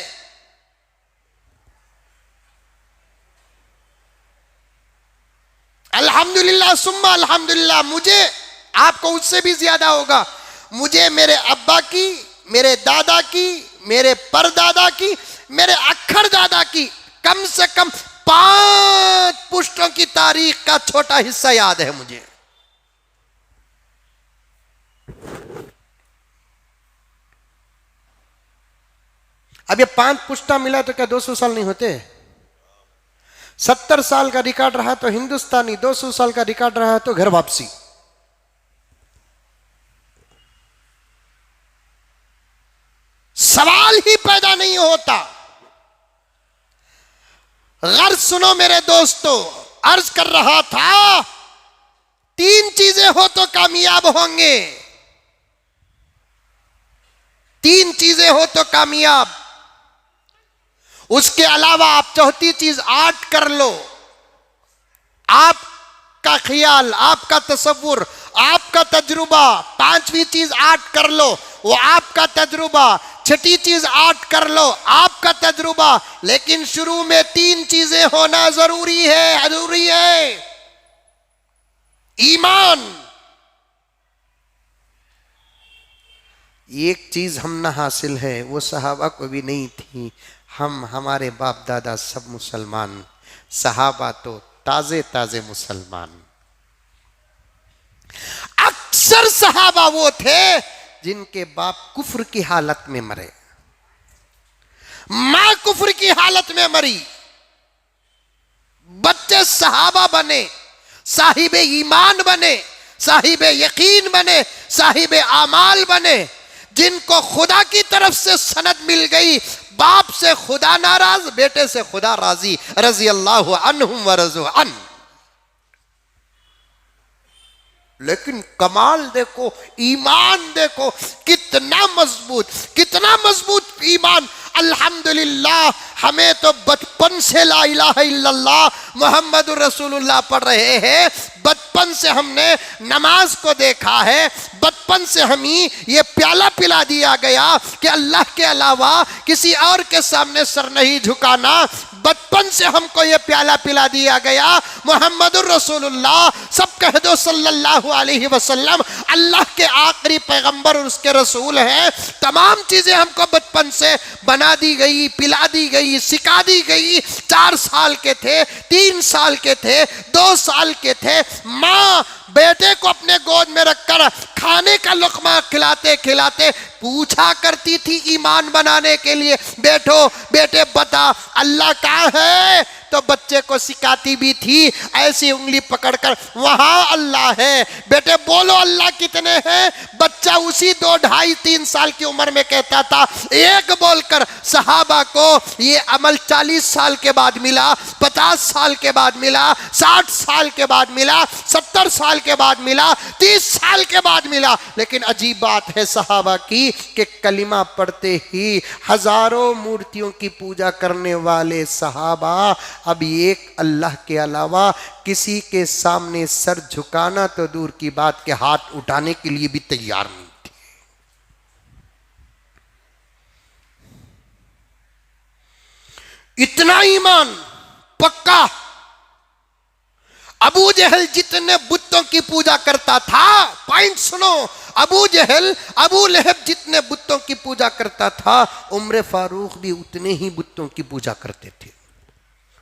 Speaker 1: अल्हम्दुलिल्लाह सुम्मा अल्हम्दुलिल्लाह, मुझे आपको उससे भी ज्यादा होगा। मुझे मेरे अब्बा की, मेरे दादा की, मेरे परदादा की, मेरे अक्खर दादा की कम से कम 5 पुश्तों की तारीख का छोटा हिस्सा याद है मुझे। अब ये 5 पुश्ता मिला तो क्या 200 साल नहीं होते? 70 साल का रिकॉर्ड रहा तो हिंदुस्तानी, 200 साल का रिकॉर्ड रहा तो घर वापसी। सवाल ही पैदा नहीं होता। गर्ज सुनो मेरे दोस्तों, अर्ज कर रहा था 3 चीजें हो तो कामयाब होंगे। 3 चीजें हो तो कामयाब। उसके अलावा आप चौथी चीज 8 कर लो। आपका ख्याल, आपका तसव्वुर, आपका तजुर्बा। 5वीं चीज 8 कर लो, वो आपका तजुर्बा। 6ठी चीज 8 कर लो, आपका तजुर्बा। लेकिन शुरू में 3 चीजें होना जरूरी है, जरूरी है। ईमान। एक चीज हम ना हासिल है, वो सहाबा को भी नहीं थी। हमारे बाप दादा सब मुसलमान, सहाबा तो ताजे ताजे मुसलमान। अक्सर सहाबा वो थे जिनके बाप कुफ्र की हालत में मरे, मां कुफ्र की हालत में मरी। बच्चे सहाबा बने, साहिबे ईमान बने, साहिबे यकीन बने, साहिबे आमाल बने, जिनको खुदा की तरफ से सनद मिल गई। बाप से खुदा नाराज, बेटे से खुदा राजी। रजी अल्लाह अन्हुम व रज़ू अन। लेकिन कमाल देखो, ईमान देखो कितना मजबूत, कितना मजबूत ईमान। अल्हम्दुलिल्लाह, हमें तो बचपन से ला इलाहा इल्लल्लाह मुहम्मदुर रसूलुल्लाह पढ़ रहे हैं। बचपन से हमने नमाज को देखा है। बचपन से हमें ये प्याला पिला दिया गया कि अल्लाह के अलावा किसी और के सामने सर नहीं झुकाना। बचपन से हमको ये प्याला पिला दिया गया मुहम्मदुर रसूलुल्लाह, सब कह दो सल्लल्लाहु अलैहि वसल्लम अल्लाह के आखिरी पैगंबर और उसके रसूल हैं। तमाम चीजें हमको बचपन से बना दी गई, पिला दी गई, सिखा दी गई। 4 साल के थे, 3 साल के थे, 2 साल के थे। माँ बेटे को अपने गोद में रखकर खाने का लुक़मा खिलाते खिलाते पूछा करती थी ईमान बनाने के लिए, बेटे बता अल्लाह कहाँ है? तो बच्चे को सिखाती भी थी, ऐसी उंगली पकड़कर वहां अल्लाह है, बेटे बोलो अल्लाह कितने हैं। बच्चा उसी 2, 2.5, 3 साल की उम्र में कहता था एक बोलकर। सहाबा को ये अमल 40 साल के बाद मिला, 50 साल के बाद मिला, 60 साल के बाद मिला, 70 साल के बाद मिला, 30 साल के बाद मिला। लेकिन अजीब बात है सहाबा की कि कलिमा पढ़ते ही हजारों मूर्तियों की पूजा करने वाले सहाबा अब एक अल्लाह के अलावा किसी के सामने सर झुकाना तो दूर की बात के हाथ उठाने के लिए भी तैयार नहीं थे। इतना ईमान पक्का। अबू जहल जितने बुतों की पूजा करता था, पॉइंट सुनो, अबू जहल, अबू लहब जितने बुतों की पूजा करता था, उम्र फारूक भी उतने ही बुतों की पूजा करते थे।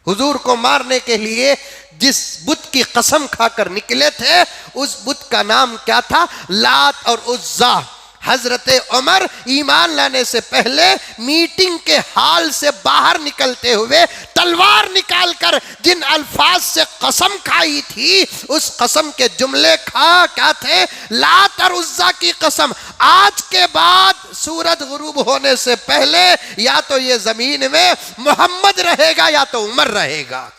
Speaker 1: हुजूर को मारने के लिए जिस बुत की कसम खाकर निकले थे, उस बुत का नाम क्या था? लात और उज्जा। हजरत उमर ईमान लाने से पहले मीटिंग के हाल से बाहर निकलते हुए तलवार निकालकर जिन अल्फाज से कसम खाई थी, उस कसम के जुमले क्या थे? लात और उज्जा की कसम। आज के बाद सूरज गुरूब होने से पहले या तो ये जमीन में मोहम्मद रहेगा या तो उमर रहेगा।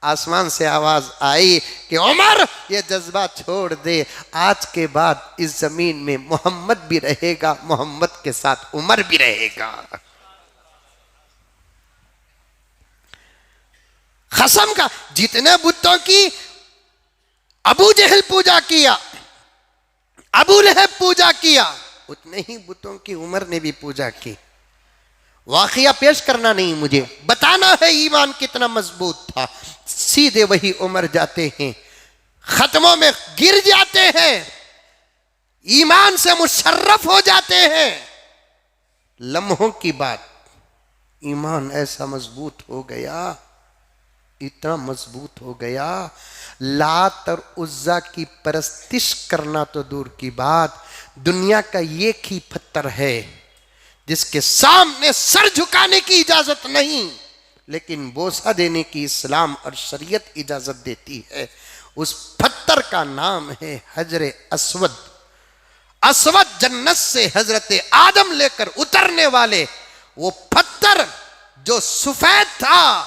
Speaker 1: आसमान से आवाज आई कि उमर ये जज्बा छोड़ दे, आज के बाद इस जमीन में मोहम्मद भी रहेगा, मोहम्मद के साथ उमर भी रहेगा। कसम का। जितने बुतों की अबू जहल पूजा किया, अबू लहब पूजा किया, उतने ही बुतों की उमर ने भी पूजा की। वाकया पेश करना नहीं, मुझे बताना है ईमान कितना मजबूत था। सीधे वही उमर जाते हैं, खत्मों में गिर जाते हैं, ईमान से मुशर्रफ हो जाते हैं। लम्हों की बात, ईमान ऐसा मजबूत हो गया, इतना मजबूत हो गया, लात और उज्जा की परस्तिश करना तो दूर की बात, दुनिया का एक ही पत्थर है जिसके सामने सर झुकाने की इजाजत नहीं, लेकिन बोसा देने की इस्लाम और शरीयत इजाजत देती है। उस पत्थर का नाम है हजरे अस्वद। अस्वद जन्नत से हजरत आदम लेकर उतरने वाले वो पत्थर जो सफेद था,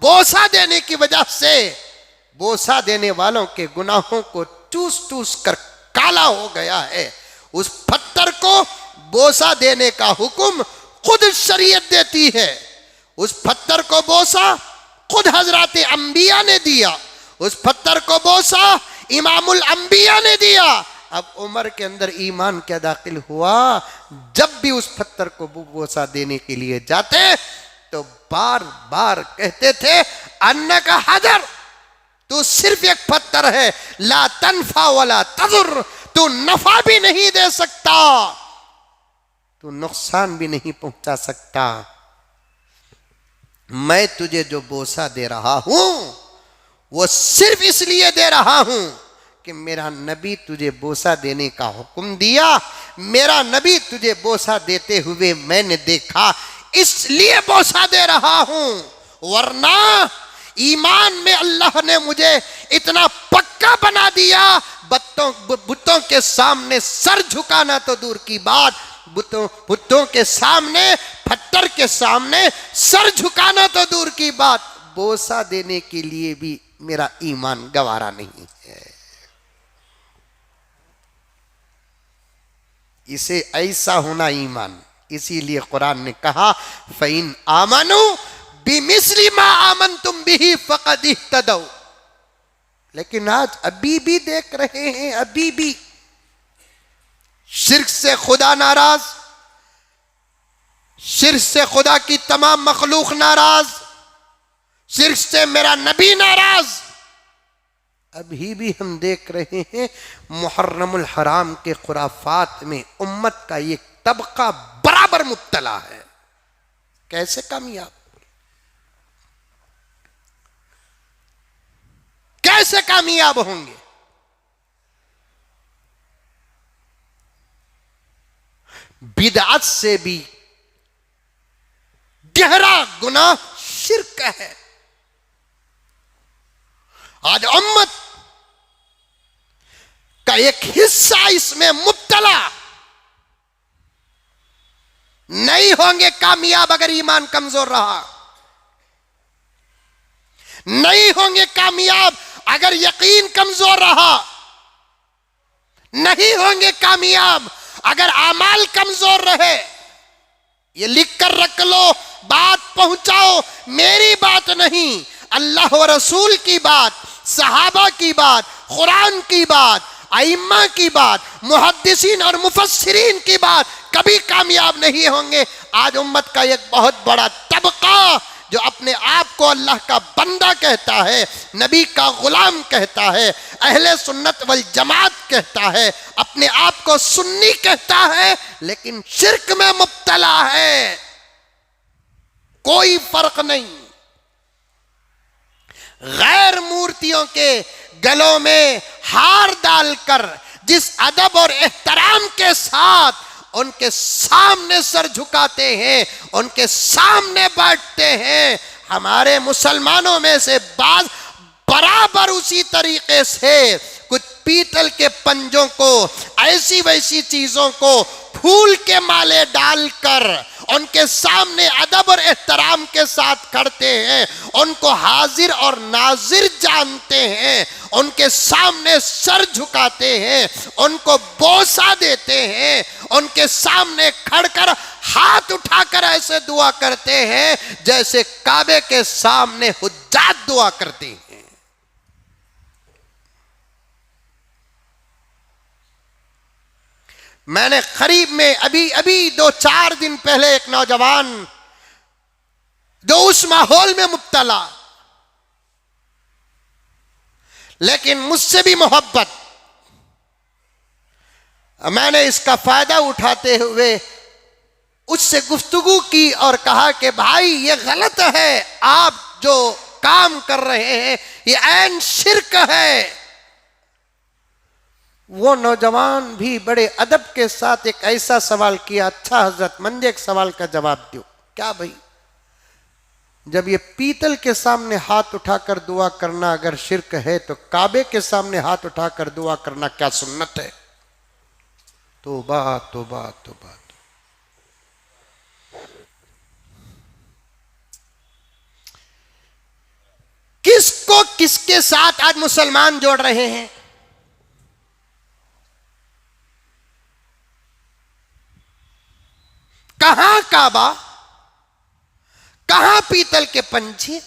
Speaker 1: बोसा देने की वजह से बोसा देने वालों के गुनाहों को टूस टूस कर काला हो गया है। उस पत्थर को बोसा देने का हुक्म खुद शरीयत देती है। उस पत्थर को बोसा खुद हजरत अंबिया ने दिया, उस पत्थर को बोसा इमामुल अंबिया ने दिया। अब उमर के अंदर ईमान क्या दाखिल हुआ? जब भी उस पत्थर को बोसा देने के लिए जाते तो बार बार कहते थे अन्ना का हजर, तू सिर्फ एक पत्थर है, ला तनफा वाला तजुर, तू नफा भी नहीं दे सकता, तू नुकसान भी नहीं पहुंचा सकता। मैं तुझे जो बोसा दे रहा हूं वो सिर्फ इसलिए दे रहा हूं कि मेरा नबी तुझे बोसा देने का हुक्म दिया, मेरा नबी तुझे बोसा देते हुए मैंने देखा, इसलिए बोसा दे रहा हूं। वरना ईमान में अल्लाह ने मुझे इतना पक्का बना दिया, बुतों के सामने सर झुकाना तो दूर की बात, बुतों के सामने, पत्थर के सामने सर झुकाना तो दूर की बात, बोसा देने के लिए भी मेरा ईमान गवारा नहीं है। इसे ऐसा होना ईमान। इसीलिए कुरान ने कहा फ़इन आमनु बिमिस्ली मा आमनतुम बिही फ़क़द इह्तदौ। लेकिन आज अभी भी देख रहे हैं, अभी भी शिर्क से खुदा नाराज, शिर्क से खुदा की तमाम मखलूक नाराज, शिर्क से मेरा नबी नाराज। अभी भी हम देख रहे हैं मुहर्रमुल हराम के खुराफात में उम्मत का एक तबका बराबर मुब्तला है। कैसे कामयाब, कैसे कामयाब होंगे? बिदअत से भी गहरा गुनाह शिर्क है। आज उम्मत का एक हिस्सा इसमें मुब्तला। नहीं होंगे कामयाब अगर ईमान कमजोर रहा, नहीं होंगे कामयाब अगर यकीन कमजोर रहा, नहीं होंगे कामयाब अगर आमाल कमजोर रहे। ये लिख कर रख लो, बात पहुंचाओ, मेरी बात नहीं, अल्लाह व रसूल की बात, सहाबा की बात, कुरान की बात, आइम्मा की बात, मुहद्दिसीन और मुफस्सिरीन की बात। कभी कामयाब नहीं होंगे। आज उम्मत का एक बहुत बड़ा तबका जो अपने आप को अल्लाह का बंदा कहता है, नबी का गुलाम कहता है, अहले सुन्नत वल जमात कहता है, अपने आप को सुन्नी कहता है, लेकिन शिर्क में मुब्तला है। कोई फर्क नहीं। गैर मूर्तियों के गलों में हार डालकर जिस अदब और एहतराम के साथ उनके सामने सर झुकाते हैं, उनके सामने बैठते हैं, हमारे मुसलमानों में से बाज बराबर उसी तरीके से कुछ पीतल के पंजों को, ऐसी वैसी चीजों को फूल के माले डालकर उनके सामने अदब और एहतराम के साथ करते हैं, उनको हाजिर और नाजिर जानते हैं, उनके सामने सर झुकाते हैं, उनको बोसा देते हैं, उनके सामने खड़कर हाथ उठाकर ऐसे दुआ करते हैं जैसे काबे के सामने हुज्जात दुआ करते हैं। मैंने करीब में अभी 2-4 दिन पहले एक नौजवान जो उस माहौल में मुब्तला, लेकिन मुझसे भी मोहब्बत, मैंने इसका फायदा उठाते हुए उससे गुफ्तगू की और कहा कि भाई ये गलत है, आप जो काम कर रहे हैं ये ऐन शिर्क है। वो नौजवान भी बड़े अदब के साथ एक ऐसा सवाल किया, अच्छा हजरत मुझे एक सवाल का जवाब दो। क्या भाई? जब ये पीतल के सामने हाथ उठाकर दुआ करना अगर शिर्क है तो काबे के सामने हाथ उठाकर दुआ करना क्या सुन्नत है? तौबा तौबा तौबा। किसको किसके साथ आज मुसलमान जोड़ रहे हैं? कहां काबा, कहां पीतल के पंजे?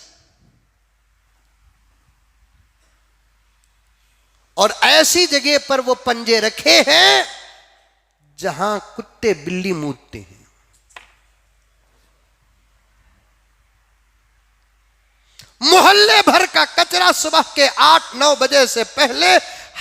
Speaker 1: और ऐसी जगह पर वो पंजे रखे हैं जहां कुत्ते बिल्ली मूतते हैं। मोहल्ले भर का कचरा सुबह के 8-9 बजे से पहले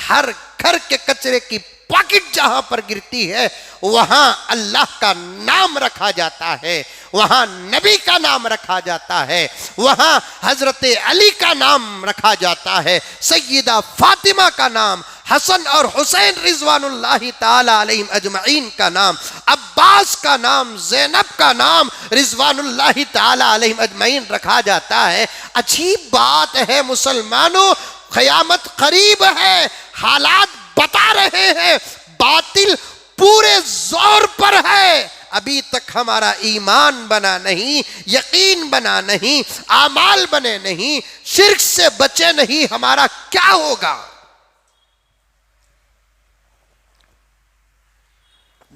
Speaker 1: हर घर के कचरे की पॉकेट जहां पर गिरती है वहां अल्लाह का नाम रखा जाता है, वहां नबी का नाम रखा जाता है, वहां हजरत अली का नाम रखा जाता है, सैयदा फातिमा का नाम, हसन और हुसैन रिजवानुल्लाहि ताला अलैहिम अजमईन का नाम, अब्बास का नाम, ज़ैनब का नाम रिजवानुल्लाहि ताला अलैहिम अजमईन रखा जाता है। अजीब बात है मुसलमानों, क़यामत करीब है, हालात बता रहे हैं, बातिल पूरे जोर पर है। अभी तक हमारा ईमान बना नहीं, यकीन बना नहीं, आमाल बने नहीं, शिर्क से बचे नहीं, हमारा क्या होगा?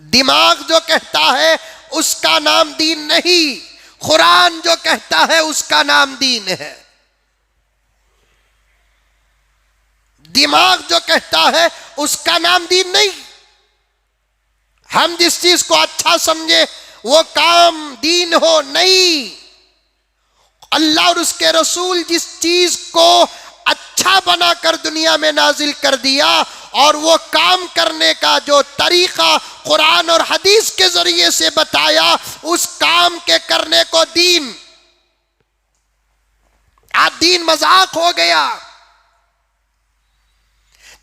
Speaker 1: दिमाग जो कहता है उसका नाम दीन नहीं, कुरान जो कहता है उसका नाम दीन है। दिमाग जो कहता है उसका नाम दीन नहीं। हम जिस चीज को अच्छा समझे वो काम दीन हो नहीं। अल्लाह और उसके रसूल जिस चीज को अच्छा बनाकर दुनिया में नाजिल कर दिया और वो काम करने का जो तरीका कुरान और हदीस के जरिए से बताया, उस काम के करने को दीन। आज दीन मजाक हो गया।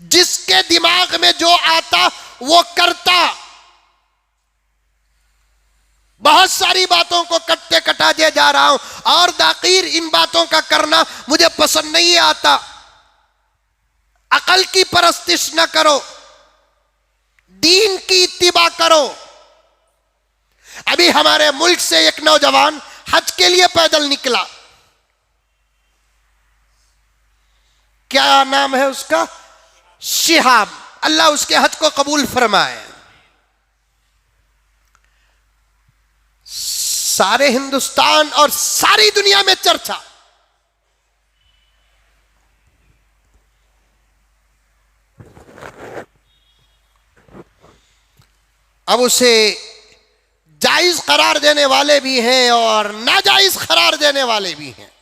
Speaker 1: जिसके दिमाग में जो आता वो करता। बहुत सारी बातों को कटते कटाते जा रहा हूं और दाकीर इन बातों का करना मुझे पसंद नहीं आता। अकल की परस्तिश न करो, दीन की इत्तिबा करो। अभी हमारे मुल्क से एक नौजवान हज के लिए पैदल निकला, क्या नाम है उसका, शिहाब, अल्लाह उसके हज को कबूल फरमाए। सारे हिंदुस्तान और सारी दुनिया में चर्चा। अब उसे जायज करार देने वाले भी हैं और नाजायज करार देने वाले भी हैं।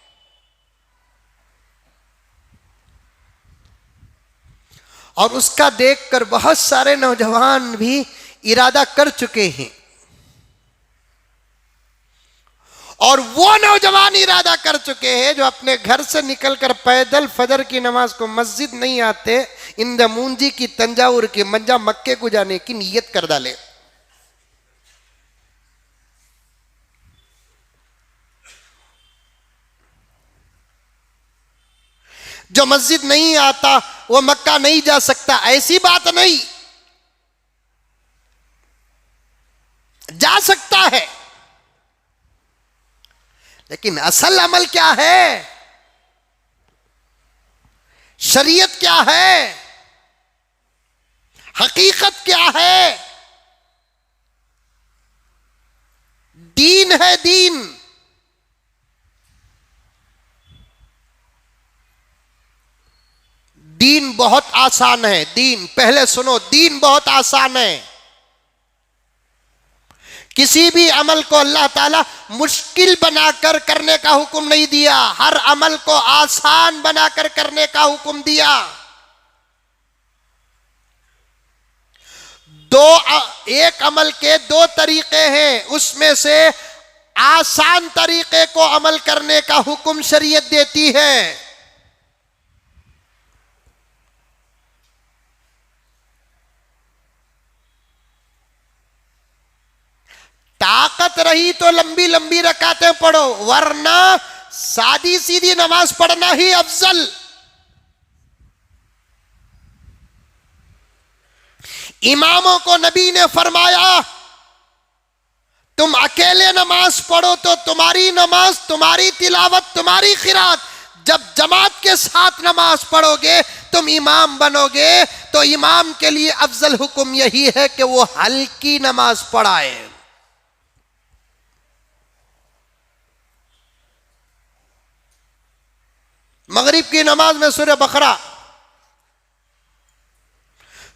Speaker 1: और उसका देखकर बहुत सारे नौजवान भी इरादा कर चुके हैं। और वो नौजवान इरादा कर चुके हैं जो अपने घर से निकलकर पैदल फजर की नमाज को मस्जिद नहीं आते, इंद मूंजी की, तंजावुर की, मंजा मक्के को जाने की नीयत कर डाले। जो मस्जिद नहीं आता वो मक्का नहीं जा सकता, ऐसी बात नहीं, जा सकता है। लेकिन असल अमल क्या है, शरीयत क्या है, हकीकत क्या है? दीन है दीन। दीन बहुत आसान है। दीन, पहले सुनो, दीन बहुत आसान है। किसी भी अमल को अल्लाह ताला मुश्किल बनाकर करने का हुक्म नहीं दिया, हर अमल को आसान बनाकर करने का हुक्म दिया। एक अमल के दो तरीके हैं, उसमें से आसान तरीके को अमल करने का हुक्म शरीयत देती है। ताकत रही तो लंबी लंबी रकातें पढ़ो, वरना सादी सीधी नमाज पढ़ना ही अफजल। इमामों को नबी ने फरमाया तुम अकेले नमाज पढ़ो तो तुम्हारी नमाज, तुम्हारी तिलावत, तुम्हारी खिरात, जब जमात के साथ नमाज पढ़ोगे, तुम इमाम बनोगे, तो इमाम के लिए अफजल हुक्म यही है कि वो हल्की नमाज पढ़ाए। मगरिब की नमाज में सूरह बकरा,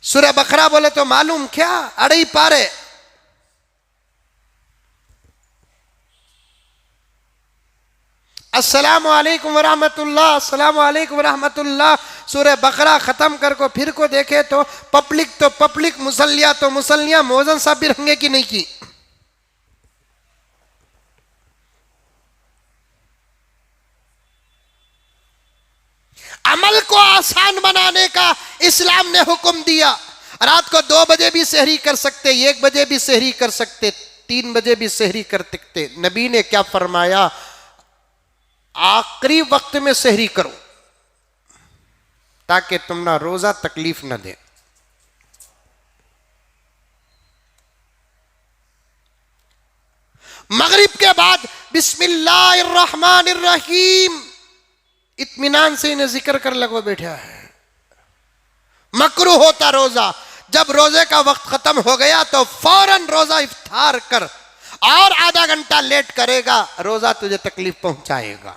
Speaker 1: सूरह बकरा बोले तो मालूम क्या, अड़ई पारे। अस्सलामु अलैकुम वरहमतुल्लाह, अस्सलामु अलैकुम वरहमतुल्लाह, सूरह बकरा खत्म कर को फिर को देखे तो पब्लिक, मुसल्लिया तो मुसल्लिया, मोजन साहब भी रंगे की नहीं की। अमल को आसान बनाने का इस्लाम ने हुक्म दिया। रात को 2 बजे भी सहरी कर सकते, 1 बजे भी सहरी कर सकते, 3 बजे भी सहरी कर सकते। नबी ने क्या फरमाया, आखिरी वक्त में सहरी करो ताकि तुम ना रोजा तकलीफ न दे। मगरिब के बाद बिस्मिल्लाहिर्रहमानिर्रहीम इत्मीनान से इन्हें जिक्र कर लगो बैठा है। मकरूह होता रोजा, जब रोजे का वक्त खत्म हो गया तो फौरन रोजा इफ्तार कर, और आधा घंटा लेट करेगा रोजा तुझे तकलीफ पहुंचाएगा।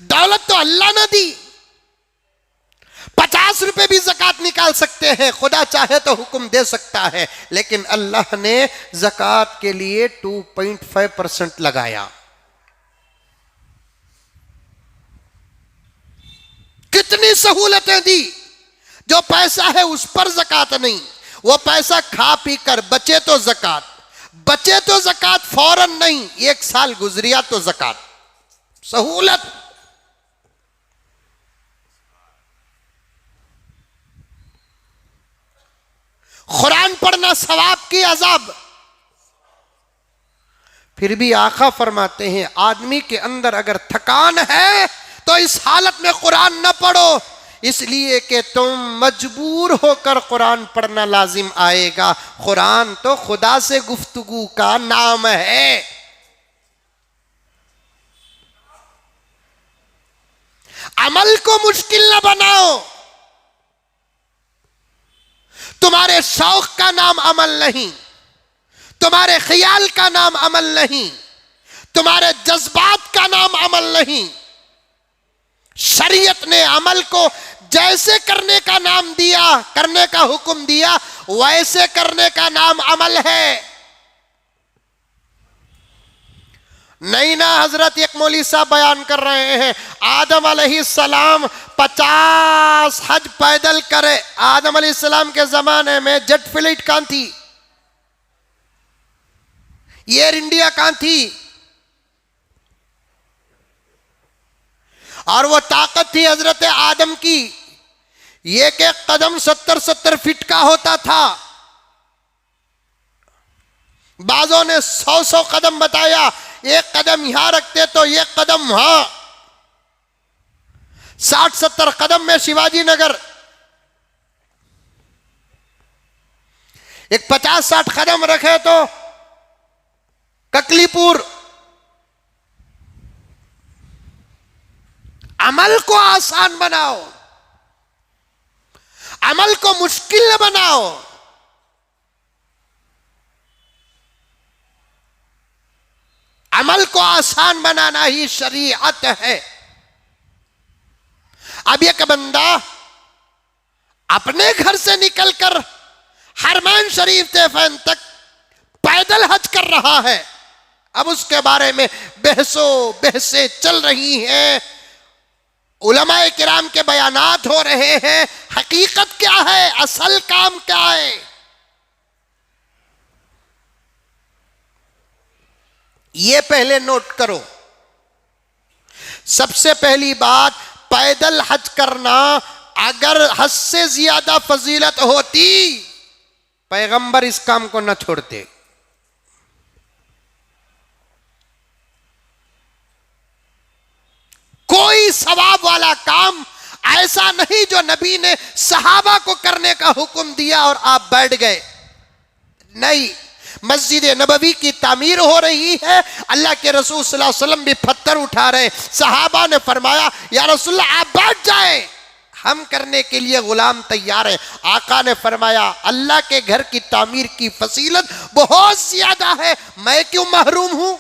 Speaker 1: दौलत तो अल्लाह ने दी, 50 रुपए भी ज़कात निकाल सकते हैं, खुदा चाहे तो हुक्म दे सकता है, लेकिन अल्लाह ने ज़कात के लिए 2.5% लगाया। कितनी सहूलतें दी। जो पैसा है उस पर ज़कात नहीं, वो पैसा खा पी कर बचे तो ज़कात, बचे तो ज़कात फौरन नहीं, 1 साल गुजरिया तो ज़कात। सहूलत। कुरान पढ़ना सवाब की अजाब। फिर भी आका फरमाते हैं आदमी के अंदर अगर थकान है तो इस हालत में कुरान न पढ़ो, इसलिए कि तुम मजबूर होकर कुरान पढ़ना लाजिम आएगा। कुरान तो खुदा से गुफ्तगू का नाम है। अमल को मुश्किल न बनाओ। तुम्हारे शौक का नाम अमल नहीं, तुम्हारे ख्याल का नाम अमल नहीं, तुम्हारे जज्बात का नाम अमल नहीं। शरीयत ने अमल को जैसे करने का नाम दिया, करने का हुक्म दिया, वैसे करने का नाम अमल है। नहीं ना हजरत एक मौलवी साहब बयान कर रहे हैं आदम अलैहिस्सलाम 50 हज पैदल करे। आदम अलैहिस्सलाम के जमाने में जेट फ्लाइट कहां थी, एयर इंडिया कहां थी, और वो ताकत थी हजरत आदम की, एक एक कदम 70-70 फीट का होता था। बाजों ने 100-100 कदम बताया, एक कदम यहां रखते तो एक कदम वहां। 60-70 कदम में शिवाजी नगर, एक 50-60 कदम रखे तो ककलीपुर। अमल को आसान बनाओ, अमल को मुश्किल न बनाओ। अमल को आसान बनाना ही शरीयत है। अब एक बंदा अपने घर से निकलकर हरमैन शरीफ तैफैन तक पैदल हज कर रहा है। अब उसके बारे में बहसें चल रही हैं, उलमाए किराम के बयानात हो रहे हैं। हकीकत क्या है, असल काम क्या है, ये पहले नोट करो। सबसे पहली बात, पैदल हज करना अगर हज से ज्यादा फजीलत होती पैगंबर इस काम को न छोड़ते। कोई सवाब वाला काम ऐसा नहीं जो नबी ने सहाबा को करने का हुक्म दिया और आप बैठ गए। नहीं, मस्जिद नबवी की तामीर हो रही है, अल्लाह के रसूल सल्लल्लाहु अलैहि वसल्लम भी पत्थर उठा रहे, सहाबा ने फरमाया या रसूलल्लाह आप बैठ जाएं, हम करने के लिए गुलाम तैयार है। आका ने फरमाया अल्लाह के घर की तामीर की फजीलत बहुत ज्यादा है, मैं क्यों महरूम हूं।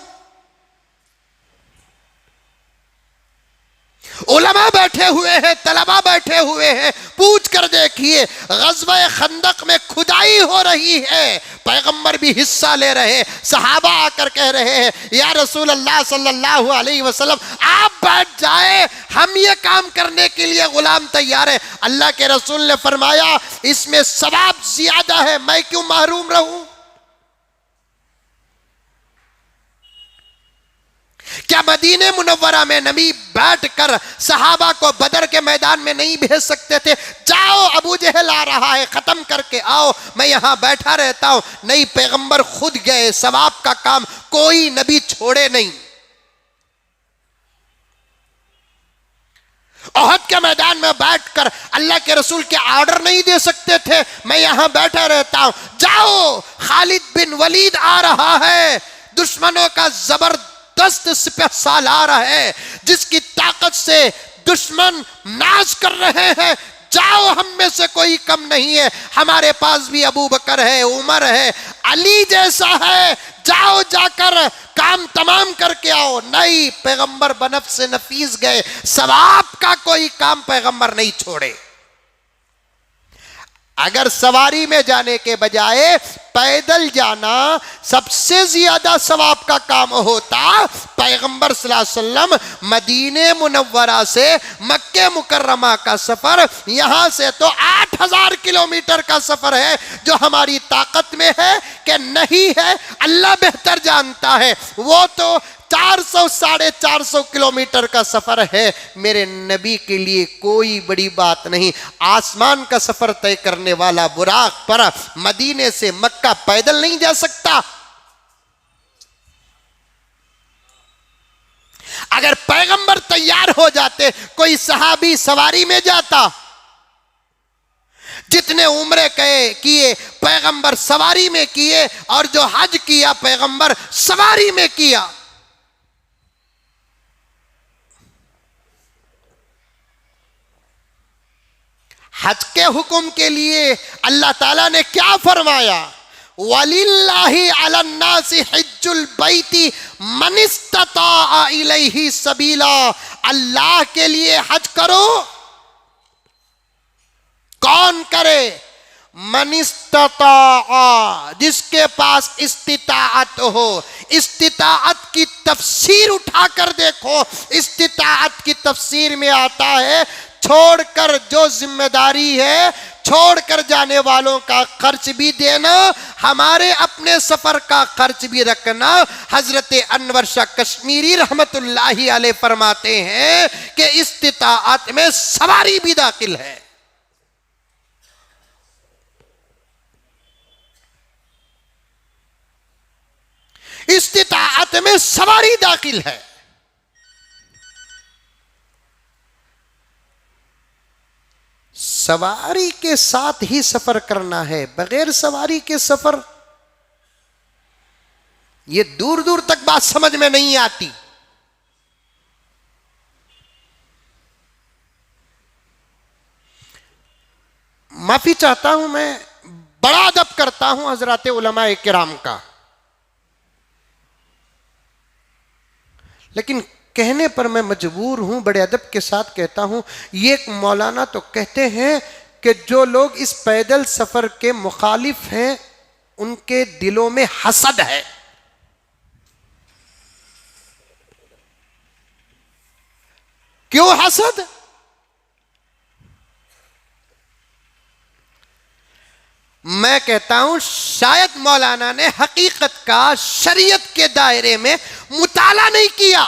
Speaker 1: उलमा बैठे हुए हैं, तलबा बैठे हुए हैं, पूछ कर देखिए गज़वा खंदक में खुदाई हो रही है, पैगंबर भी हिस्सा ले रहे, सहाबा आकर कह रहे हैं या रसूल अल्लाह सल्लल्लाहु अलैहि वसल्लम आप बैठ जाए, हम ये काम करने के लिए गुलाम तैयार है। अल्लाह के रसूल ने फरमाया इसमें सवाब ज्यादा है, मैं क्यों महरूम रहूं। क्या मदीने मुनव्वरा में नबी बैठकर सहाबा को बदर के मैदान में नहीं भेज सकते थे, जाओ अबू जहल आ रहा है खत्म करके आओ, मैं यहां बैठा रहता हूं। नहीं, पैगंबर खुद गए, सवाब का काम कोई नबी छोड़े नहीं। ओहद के मैदान में बैठकर अल्लाह के रसूल के ऑर्डर नहीं दे सकते थे, मैं यहां बैठा रहता हूं, जाओ खालिद बिन वलीद आ रहा है, दुश्मनों का जबरदस्त सिपह सालार है, जिसकी ताकत से दुश्मन नाश कर रहे हैं, जाओ हम में से कोई कम नहीं है, हमारे पास भी अबू बकर है, उमर है, अली जैसा है, जाओ जाकर काम तमाम करके आओ। नहीं, पैगंबर बनफ्स से नफीस गए, सवाब का कोई काम पैगंबर नहीं छोड़े। अगर सवारी में जाने के बजाय पैदल जाना सबसे ज्यादा सवाब का काम होता, पैगंबर सल्लल्लाहु अलैहि वसल्लम मदीने मुनव्वरा से मक्के मुकर्रमा का सफर, यहां से तो 8000 किलोमीटर का सफर है, जो हमारी ताकत में है कि नहीं है अल्लाह बेहतर जानता है। वो तो 400-450 किलोमीटर का सफर है, मेरे नबी के लिए कोई बड़ी बात नहीं। आसमान का सफर तय करने वाला बुराक पर मदीने से मक्का पैदल नहीं जा सकता। अगर पैगंबर तैयार हो जाते, कोई सहाबी सवारी में जाता, जितने उम्रे किए पैगंबर सवारी में किए, और जो हज किया पैगंबर सवारी में किया। हज के हुक्म के लिए अल्लाह ताला ने क्या फरमाया? वलिल्लाहि अलन्नासि हिज्जुल बैती मन इस्तता इलैहि सबीला। अल्लाह के लिए हज करो। कौन करे? मन इस्तता, जिसके पास इस्तिताअत हो। इस्तिताअत की तफसीर उठाकर देखो। इस्तिताअत की तफसीर में आता है छोड़कर जो जिम्मेदारी है, छोड़कर जाने वालों का खर्च भी देना, हमारे अपने सफर का खर्च भी रखना। हजरत अनवर शाह कश्मीरी रहमतुल्लाहि अलैह फरमाते हैं कि इस्तिताअत में सवारी भी दाखिल है। इस्तिताअत में सवारी दाखिल है। सवारी के साथ ही सफर करना है, बगैर सवारी के सफर, ये दूर दूर तक बात समझ में नहीं आती। माफी चाहता हूं, मैं बड़ा अदब करता हूं हजरात उलमाए किराम का, लेकिन कहने पर मैं मजबूर हूं, बड़े अदब के साथ कहता हूं। ये एक मौलाना तो कहते हैं कि जो लोग इस पैदल सफर के मुखालिफ हैं उनके दिलों में हसद है। क्यों हसद? मैं कहता हूं शायद मौलाना ने हकीकत का शरीयत के दायरे में मुताला नहीं किया।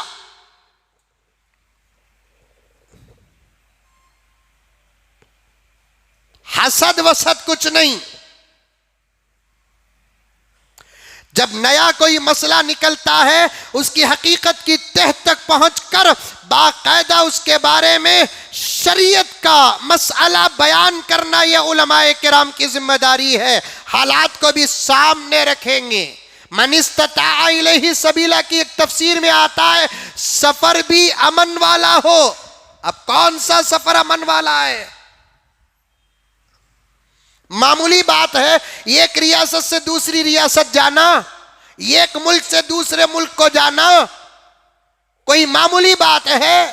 Speaker 1: हसद वसद कुछ नहीं। जब नया कोई मसला निकलता है, उसकी हकीकत की तह तक पहुंचकर बाकायदा उसके बारे में शरीयत का मसला बयान करना यह उलमाए किराम की जिम्मेदारी है। हालात को भी सामने रखेंगे। मन इस्तता इलैहि सबीला की एक तफसीर में आता है सफर भी अमन वाला हो। अब कौन सा सफर अमन वाला है? मामूली बात है एक रियासत से दूसरी रियासत जाना, एक मुल्क से दूसरे मुल्क को जाना, कोई मामूली बात है?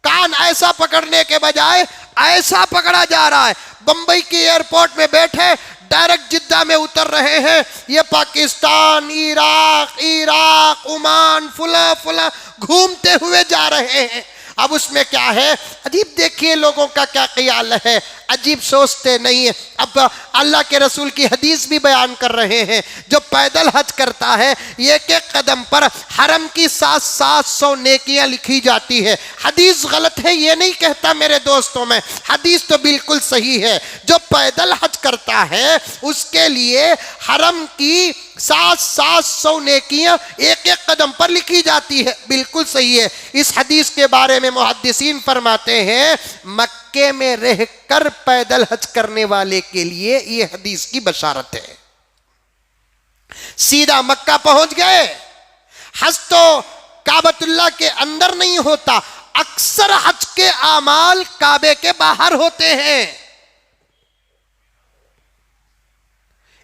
Speaker 1: कान ऐसा पकड़ने के बजाय ऐसा पकड़ा जा रहा है। बंबई के एयरपोर्ट में बैठे डायरेक्ट जिद्दा में उतर रहे हैं। ये पाकिस्तान, इराक, ओमान, फुला फुला घूमते हुए जा रहे हैं। अब उसमें क्या है? अजीब देखिए लोगों का क्या ख्याल है, अजीब सोचते नहीं है। अब अल्लाह के रसूल की हदीस भी बयान कर रहे हैं, जो पैदल हज करता है एक एक कदम पर हरम की 700 नेकियां लिखी जाती है। हदीस गलत है ये नहीं कहता मेरे दोस्तों में, हदीस तो बिल्कुल सही है। जो पैदल हज करता है उसके लिए हरम की 700 नेकियां एक एक कदम पर लिखी जाती है, बिल्कुल सही है। इस हदीस के बारे में मुहद्दिसीन फरमाते हैं मक्के में रहकर पैदल हज करने वाले के लिए यह हदीस की बशारत है। सीधा मक्का पहुंच गए। हज तो काबतुल्लाह के अंदर नहीं होता, अक्सर हज के आमाल काबे के बाहर होते हैं।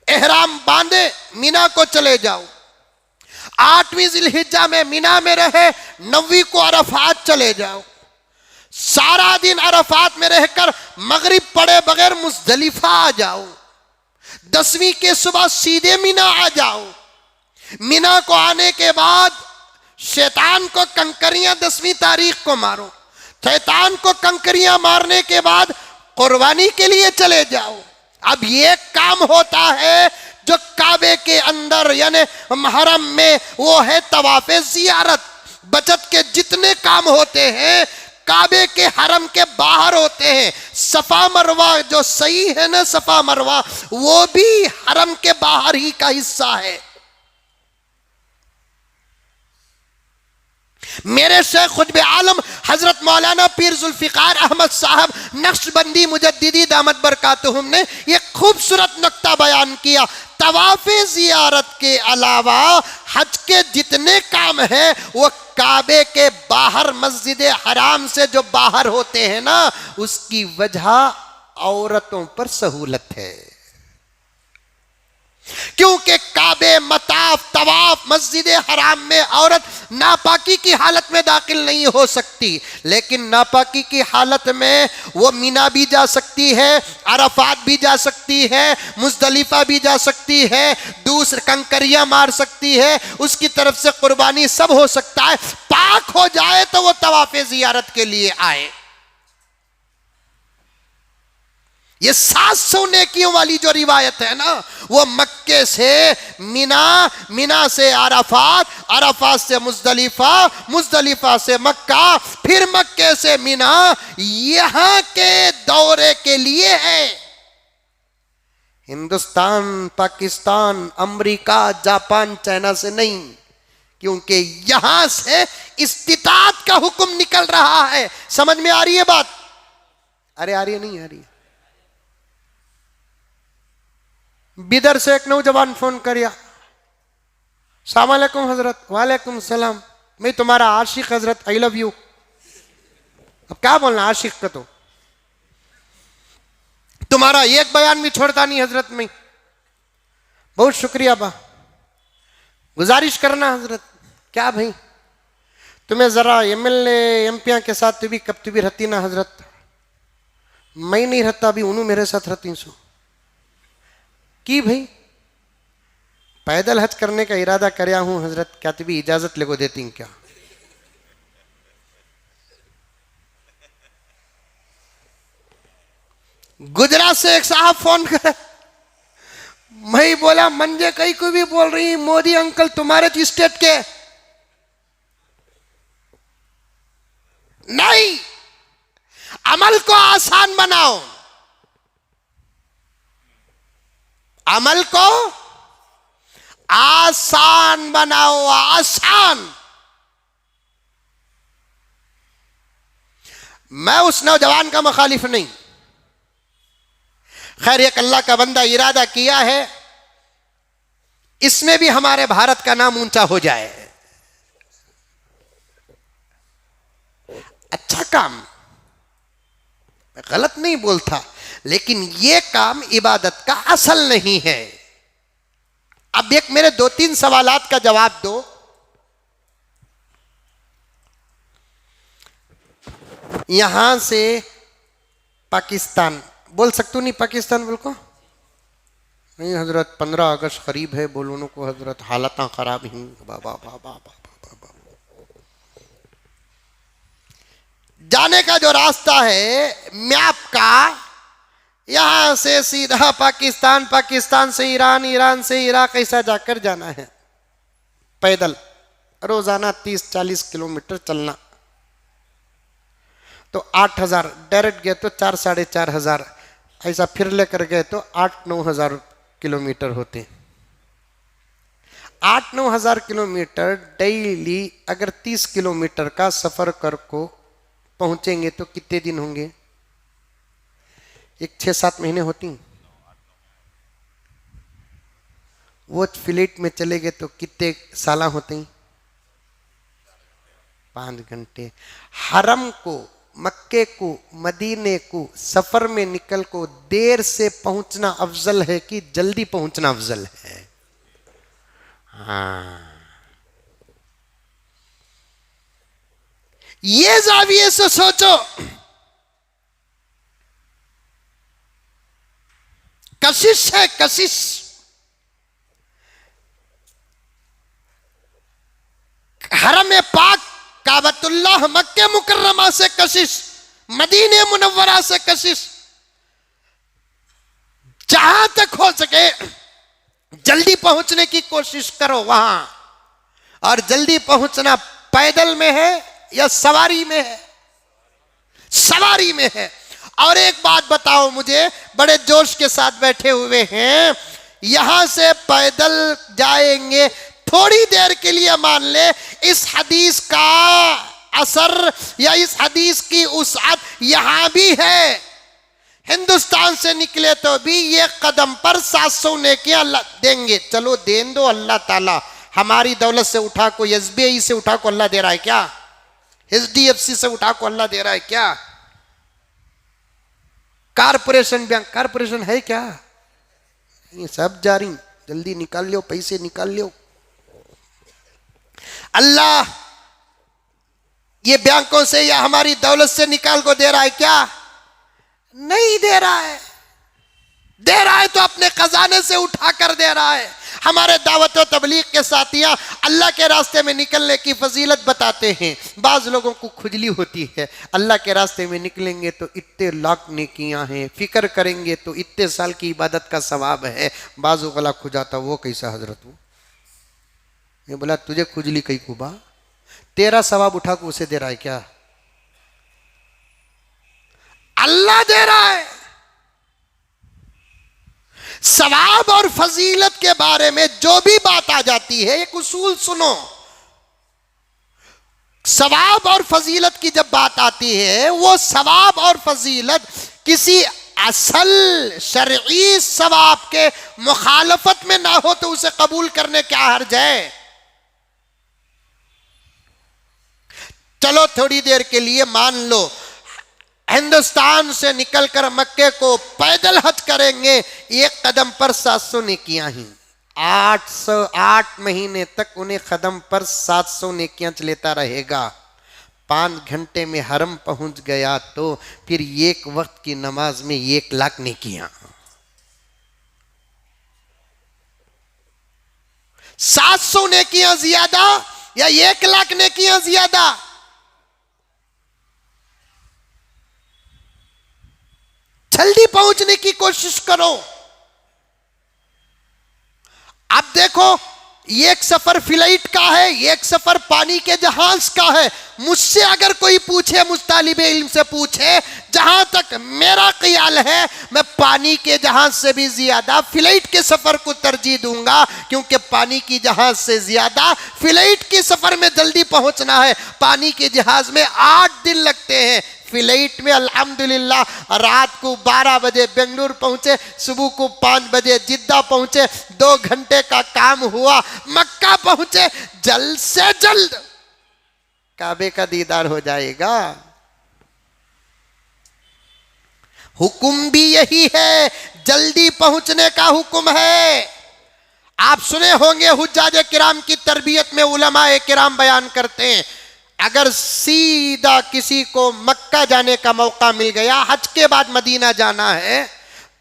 Speaker 1: एहराम बांधे मीना को चले जाओ, 8वीं जिलहिज्जा में मीना में रहे, 9वीं को अरफात चले जाओ, सारा दिन अरफात में रहकर मगरिब पड़े बगैर मुज़दलिफा आ जाओ, 10वीं के सुबह सीधे मीना आ जाओ। मीना को आने के बाद शैतान को कंकरियां 10वीं तारीख को मारो, शैतान को कंकरियां मारने के बाद कुर्बानी के लिए चले जाओ। अब ये काम होता है जो काबे के अंदर यानी हरम में, वो है तवाफ़े ज़ियारत। बचत के जितने काम होते हैं काबे के हरम के बाहर होते हैं। सफा मरवा जो सही है ना, सफा मरवा वो भी हरम के बाहर ही का हिस्सा है। मेरे शेख खुतबे आलम हजरत मौलाना पीर जुल्फिकार अहमद साहब नक्शबंदी मुजद्दिदी दामत बरकातुहुम ने यह खूबसूरत नुक्ता बयान किया, तवाफ़े ज़ियारत के अलावा हज के जितने काम हैं वो काबे के बाहर मस्जिद हराम से जो बाहर होते हैं ना, उसकी वजह औरतों पर सहूलत है। क्योंकि काबे, मताफ, तवाफ, मस्जिद हराम में औरत नापाकी की हालत में दाखिल नहीं हो सकती, लेकिन नापाकी की हालत में वो मीना भी जा सकती है, अरफात भी जा सकती है, मुज़दलिफा भी जा सकती है, दूसरे कंकरियां मार सकती है, उसकी तरफ से कुर्बानी सब हो सकता है। पाक हो जाए तो वो तवाफ़े ज़ियारत के लिए आए। ये 700 नेकियों वाली जो रिवायत है ना, वो मक्के से मिना, मिना से अरफात, अरफात से मुज़दलिफा, मुज़दलिफा से मक्का, फिर मक्के से मिना, यहां के दौरे के लिए है। Hindustan, Pakistan, America, Japan, China से नहीं, क्योंकि यहां से इस्तिताअत का हुक्म निकल रहा है। समझ में आ रही है बात? अरे आ रही है, नहीं आ रही है? बिदर से एक नौजवान फोन किया, अस्सलाम वालेकुम हजरत। वालेकुम सलाम, मैं तुम्हारा आशिक हजरत, आई लव यू। अब क्या बोलना आशिक का, तो तुम्हारा एक बयान भी छोड़ता नहीं हजरत में। बहुत शुक्रिया बा, गुजारिश करना हजरत। क्या भाई, तुम्हें जरा एमएलए एमपी के साथ तो भी कब तो भी रहती ना हजरत। मैं नहीं रहता, अभी उन्होंने मेरे साथ रहती सो की भाई, पैदल हज करने का इरादा करया हूं हजरत, क्या तभी इजाजत लेको देती क्या? गुजरात से एक साहब फोन कर, मैं बोला मंजे कहीं को भी बोल रही, मोदी अंकल तुम्हारे स्टेट के नहीं, अमल को आसान बनाओ, अमल को आसान बनाओ, आसान। मैं उस नौजवान का मुखालिफ नहीं, खैर एक अल्लाह का बंदा इरादा किया है, इसमें भी हमारे भारत का नाम ऊंचा हो जाए। अच्छा काम, मैं गलत नहीं बोलता, लेकिन यह काम इबादत का असल नहीं है। अब एक मेरे 2-3 सवालात का जवाब दो। यहां से पाकिस्तान बोल सकते नहीं, पाकिस्तान बोल को नहीं हजरत, 15 अगस्त करीब है, बोलो को हजरत, हालत खराब ही बाबा बाबा बाबा। जाने का जो रास्ता है मैप का, यहां से सीधा पाकिस्तान, पाकिस्तान से ईरान, ईरान से इराक, ऐसा जाकर जाना है पैदल, रोजाना 30-40 किलोमीटर चलना। तो 8,000 डायरेक्ट गए तो 4-4.5 हजार, ऐसा फिर लेकर गए तो 8-9 हजार किलोमीटर होते। 8-9 हजार किलोमीटर डेली अगर 30 किलोमीटर का सफर कर को पहुंचेंगे तो कितने दिन होंगे? एक 6-7 महीने होती। वो फ्लाइट में चले गए तो कितने साल होते हैं? 5 घंटे। हरम को, मक्के को, मदीने को सफर में निकल को देर से पहुंचना अफजल है कि जल्दी पहुंचना अफजल है? हाँ, ये जाविये से सोचो। कशिश है, कशिश। हरम पाक काबतुल्लाह मक्के मुकर्रमा से कशिश, मदीने मुनव्वरा से कशिश। जहां तक हो सके जल्दी पहुंचने की कोशिश करो वहां। और जल्दी पहुंचना पैदल में है या सवारी में है? सवारी में है। और एक बात बताओ मुझे, बड़े जोश के साथ बैठे हुए हैं, यहां से पैदल जाएंगे, थोड़ी देर के लिए मान ले इस हदीस का असर या इस हदीस की उसात यहां भी है। हिंदुस्तान से निकले तो भी ये कदम पर 700 नेकियां देंगे। चलो देन दो, अल्लाह ताला हमारी दौलत से उठा को, एसबीआई से उठा को अल्लाह दे रहा है क्या? एचडीएफसी से उठा को अल्लाह दे रहा है क्या? कारपोरेशन बैंक, कारपोरेशन है क्या? ये सब जारी, जल्दी निकाल लो, पैसे निकाल लो। अल्लाह ये बैंकों से या हमारी दौलत से निकाल को दे रहा है क्या? नहीं दे रहा है। दे रहा है तो अपने खजाने से उठा कर दे रहा है। हमारे दावत व तबलीग के साथियां अल्लाह के रास्ते में निकलने की फजीलत बताते हैं। बाज़ लोगों को खुजली होती है, अल्लाह के रास्ते में निकलेंगे तो इतने लाख नेकियां हैं, फिक्र करेंगे तो इतने साल की इबादत का सवाब है। बाजू गला खुजाता, वो कैसा हजरत? वो ये बोला तुझे खुजली कई कुबा, तेरा सवाब उठा को उसे दे रहा है क्या? अल्लाह दे रहा है। सवाब और फजीलत के बारे में जो भी बात आ जाती है, एक उसूल सुनो। सवाब और फजीलत की जब बात आती है, वो सवाब और फजीलत किसी असल शरई सवाब के मुखालफत में ना हो तो उसे कबूल करने क्या हर्ज है? चलो थोड़ी देर के लिए मान लो हिंदुस्तान से निकलकर मक्के को पैदल हज करेंगे, एक कदम पर 700 नेकियां ही। 8 महीने तक उन्हें कदम पर 700 नेकियां चलेता रहेगा। 5 घंटे में हरम पहुंच गया तो फिर एक वक्त की नमाज में 1 लाख नेकियां। 700 नेकियां ज्यादा या 1 लाख नेकियां ज्यादा? जल्दी पहुंचने की कोशिश करो। अब देखो, एक सफर फ्लाइट का है, एक सफर पानी के जहाज का है। मुझसे अगर कोई पूछे, मुझ तालिबे इल्म से पूछे, जहां तक मेरा ख्याल है मैं पानी के जहाज से भी ज्यादा फ्लाइट के सफर को तरजीह दूंगा, क्योंकि पानी की जहाज से ज्यादा फ्लाइट के सफर में जल्दी पहुंचना है। पानी के जहाज में 8 दिन लगते हैं, फ्लाइट में अल्हम्दुलिल्लाह रात को 12 बजे बेंगलुरु पहुंचे, सुबह को 5 बजे जिद्दा पहुंचे, 2 घंटे का काम हुआ, मक्का पहुंचे, जल्द से जल्द काबे का दीदार हो जाएगा। हुक्म भी यही है, जल्दी पहुंचने का हुक्म है। आप सुने होंगे हुज्जाज किराम की तरबियत में उलमाए किराम बयान करते हैं, अगर सीधा किसी को मक्का जाने का मौका मिल गया, हज के बाद मदीना जाना है,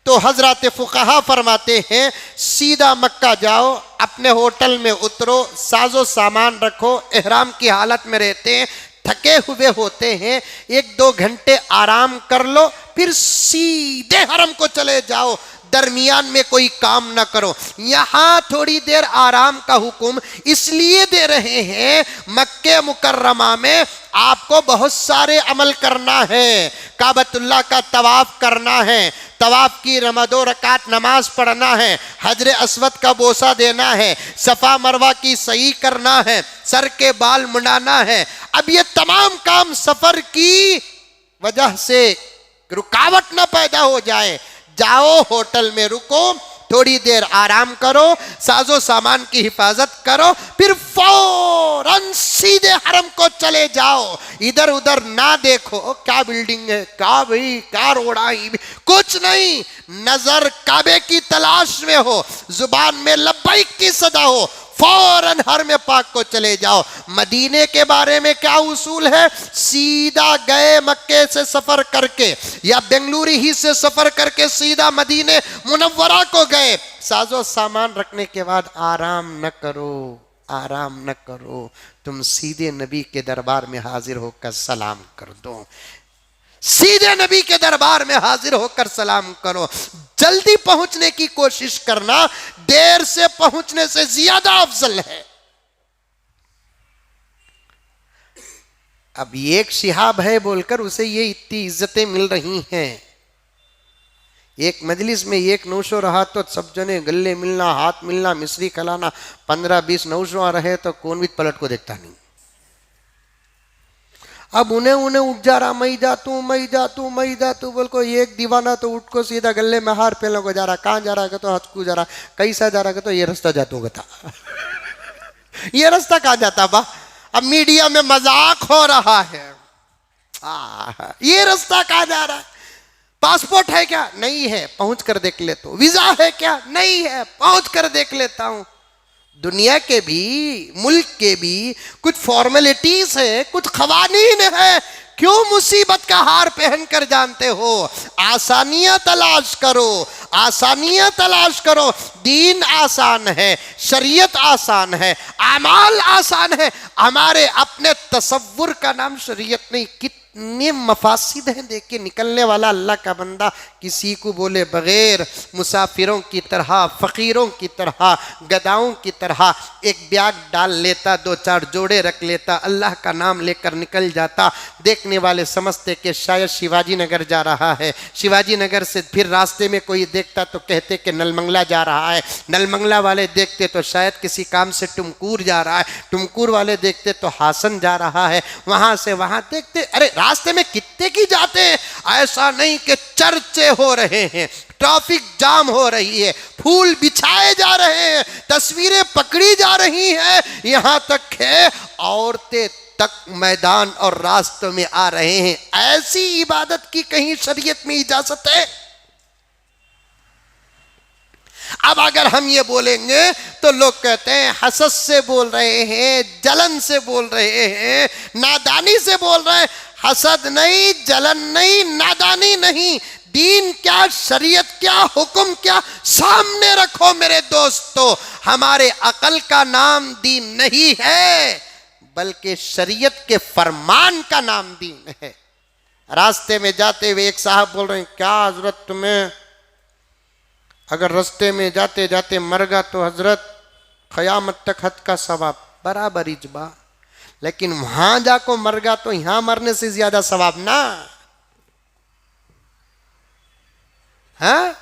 Speaker 1: तो हजरत फुकाहा फरमाते हैं सीधा मक्का जाओ, अपने होटल में उतरो, साजो सामान रखो, एहराम की हालत में रहते हैं, थके हुए होते हैं, 1-2 घंटे आराम कर लो, फिर सीधे हरम को चले जाओ, दरमियान में कोई काम ना करो। यहां थोड़ी देर आराम का हुक्म इसलिए दे रहे हैं, मक्के मुकर्रमा में आपको बहुत सारे अमल करना है। काबतुल्लाह का तवाफ करना है, तवाफ की 2 रकात नमाज पढ़ना है, हजर अस्वद का बोसा देना है, सफा मरवा की सही करना है, सर के बाल मुंडाना है। अब ये तमाम काम सफर की वजह से रुकावट ना पैदा हो जाए, जाओ होटल में रुको, थोड़ी देर आराम करो, साजो सामान की हिफाजत करो, फिर फौरन सीधे हरम को चले जाओ। इधर उधर ना देखो क्या बिल्डिंग है, क्या भाई क्या रोडाई, कुछ नहीं, नजर काबे की तलाश में हो, जुबान में लब्बैक की सदा हो, फौरन हरम पाक को चले जाओ। मदीने के बारे में क्या उसूल है? सीधा गए मक्के से सफर करके या बेंगलुरु ही से सफर करके सीधा मदीने मुनव्वरा को गए, साजो सामान रखने के बाद आराम न करो, आराम न करो, तुम सीधे नबी के दरबार में हाजिर होकर सलाम कर दो, सीधे नबी के दरबार में हाजिर होकर सलाम करो। जल्दी पहुंचने की कोशिश करना देर से पहुंचने से ज्यादा अफजल है। अब एक शिहाब है बोलकर उसे ये इतनी इज्जतें मिल रही हैं, एक मजलिस में एक नौशो रहा तो सब जने गले मिलना, हाथ मिलना, मिश्री खिलाना, 15-20 नौशो रहे तो कौन भी पलट को देखता नहीं। अब उन्हें उठ जा रहा, मैं जातू बोल को एक दीवाना तो उठ को सीधा गले में हार पहले को जा रहा, कहाँ जा रहा है तो हचकू जा रहा, कैसा जा रहा है तो ये रास्ता जातू बता। ये रास्ता कहाँ जाता बा? अब मीडिया में मजाक हो रहा है, ये रास्ता कहाँ जा रहा है? पासपोर्ट है क्या? नहीं है, पहुंच कर देख लेता हूं। वीजा है क्या? नहीं है, पहुंच कर देख लेता हूं। दुनिया के भी, मुल्क के भी कुछ फॉर्मेलिटीज है, कुछ खवानीन है। क्यों मुसीबत का हार पहन कर जानते हो? आसानियां तलाश करो, आसानियां तलाश करो। दीन आसान है, शरीयत आसान है, अमाल आसान है। हमारे अपने तसव्वुर का नाम शरीयत नहीं। कितने मफासिद हैं देख के निकलने वाला अल्लाह का बंदा किसी को बोले बगैर, मुसाफिरों की तरह, फकीरों की तरह, गदाओं की तरह एक बैग डाल लेता, 2-4 जोड़े रख लेता, अल्लाह का नाम लेकर निकल जाता। देखने वाले समझते कि शायद शिवाजी नगर जा रहा है। शिवाजी नगर से फिर रास्ते में कोई देखता तो कहते कि नलमंगला जा रहा है। नलमंगला वाले देखते तो शायद किसी काम से टुमकुर जा रहा है। टुमकुर वाले देखते तो हासन जा रहा है। वहां से वहां देखते, अरे रास्ते में कितने की जाते हैं। ऐसा नहीं कि चर्चे हो रहे हैं, ट्रैफिक जाम हो रही है, फूल बिछाए जा रहे हैं, तस्वीरें पकड़ी जा रही हैं, यहां तक है औरतें तक मैदान और रास्तों में आ रहे हैं। ऐसी इबादत की कहीं शरीयत में इजाजत है? अब अगर हम ये बोलेंगे तो लोग कहते हैं हसद से बोल रहे हैं, जलन से बोल रहे हैं, नादानी से बोल रहे हैं। हसद नहीं, जलन नहीं, नादानी नहीं। दीन क्या, शरीयत क्या, हुक्म क्या, सामने रखो मेरे दोस्तों। हमारे अकल का नाम दीन नहीं है, बल्कि शरीयत के फरमान का नाम दीन है। रास्ते में जाते हुए एक साहब बोल रहे हैं, क्या हजरत तुम्हें अगर रास्ते में जाते जाते मर गया तो हजरत क़यामत तक हज का सवाब बराबर इजबा, लेकिन वहां जाको मर गया तो यहां मरने से ज्यादा सवाब ना। हाँ,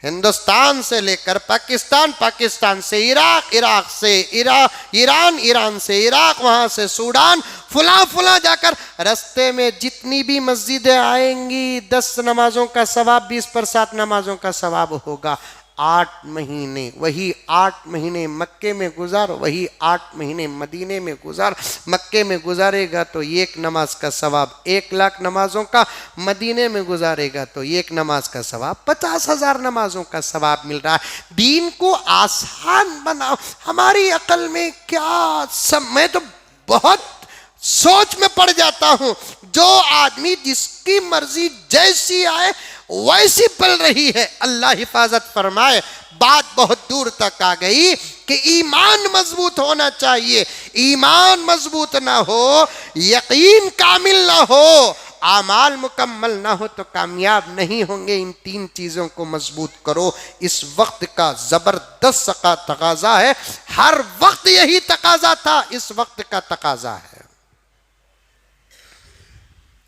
Speaker 1: हिंदुस्तान से लेकर पाकिस्तान, पाकिस्तान से इराक, इराक से ईरान, ईरान से इराक, वहां से सूडान, फुला फुला जाकर रास्ते में जितनी भी मस्जिदें आएंगी 10 नमाजों का सवाब, 20 पर 7 नमाजों का सवाब होगा। 8 महीने, वही 8 महीने मक्के में गुजार, वही 8 महीने मदीने में गुजार। मक्के में गुजारेगा तो 1 नमाज का सवाब 1 लाख नमाजों का, मदीने में गुजारेगा तो 1 नमाज का सवाब 50,000 नमाजों का सवाब मिल रहा है। दीन को आसान बनाओ। हमारी अकल में क्या सब, मैं तो बहुत सोच में पड़ जाता हूं। जो आदमी जिसकी मर्जी जैसी आए वैसी पल रही है, अल्लाह हिफाजत फरमाए। बात बहुत दूर तक आ गई कि ईमान मजबूत होना चाहिए। ईमान मजबूत ना हो, यकीन कामिल ना हो, आमाल मुकम्मल ना हो तो कामयाब नहीं होंगे। इन 3 चीजों को मजबूत करो। इस वक्त का जबरदस्त का तकाजा है, हर वक्त यही तकाजा था, इस वक्त का तकाजा है।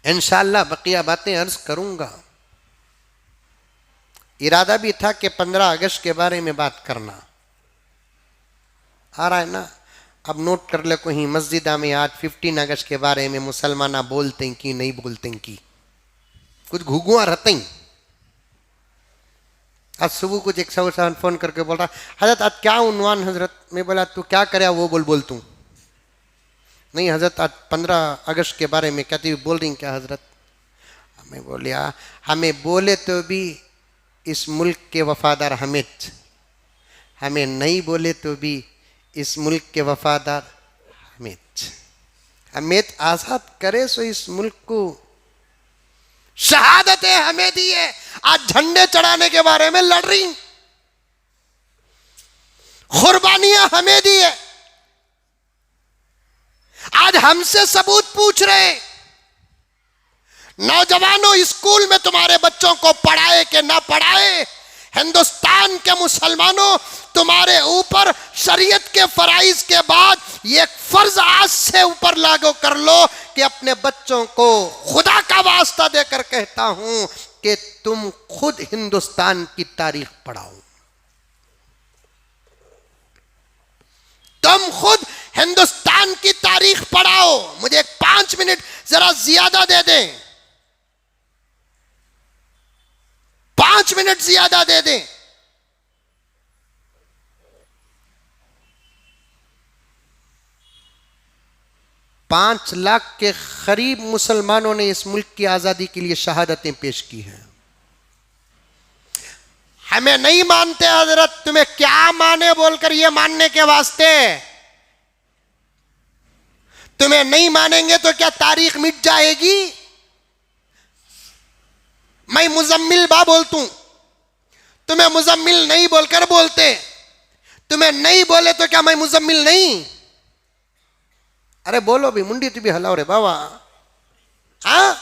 Speaker 1: इंशाअल्लाह बकिया बातें अर्ज करूंगा। इरादा भी था कि 15 अगस्त के बारे में बात करना। आ रहा है ना? अब नोट कर ले कोई मस्जिद में आज 15 अगस्त के बारे में मुसलमान बोलते हैं कि नहीं बोलते हैं कि कुछ घुगुआ रहते हैं। आज सुबह कुछ एक सौ फोन करके बोल रहा, हजरत आज क्या उन्वान हजरत? मैं बोला तू क्या करे वो बोल तू। नहीं हजरत आज 15 अगस्त के बारे में कहती हुई बोल रही क्या हजरत? मैं बोलिया हमें बोले तो भी इस मुल्क के वफादार हमें नहीं बोले तो भी इस मुल्क के वफादार हमें आजाद करे सो इस मुल्क को। शहादतें हमें दी है, आज झंडे चढ़ाने के बारे में लड़ रही, कुर्बानियां हमें दी है, आज हमसे सबूत पूछ रहे। नौजवानों, स्कूल में तुम्हारे बच्चों को पढ़ाए कि ना पढ़ाए, हिंदुस्तान के मुसलमानों तुम्हारे ऊपर शरीयत के फराइज के बाद ये फर्ज आज से ऊपर लागू कर लो कि अपने बच्चों को खुदा का वास्ता देकर कहता हूं कि तुम खुद हिंदुस्तान की तारीख पढ़ाओ, तुम खुद हिंदुस्तान की तारीख पढ़ाओ। मुझे 5 मिनट जरा ज्यादा दे दें, 5 मिनट ज्यादा दे दें। पांच लाख के करीब मुसलमानों ने इस मुल्क की आजादी के लिए शहादतें पेश की हैं। हमें नहीं मानते हजरत, तुम्हें क्या माने बोलकर ये मानने के वास्ते, तुम्हें नहीं मानेंगे तो क्या तारीख मिट जाएगी? मैं मुजम्मिल बा बोलतूं, तुम्हें मुजम्मिल नहीं बोलकर बोलते, तुम्हें नहीं बोले तो क्या मैं मुजम्मिल नहीं? अरे बोलो भी, मुंडी तो भी हलाओ रे बाबा। हाँ,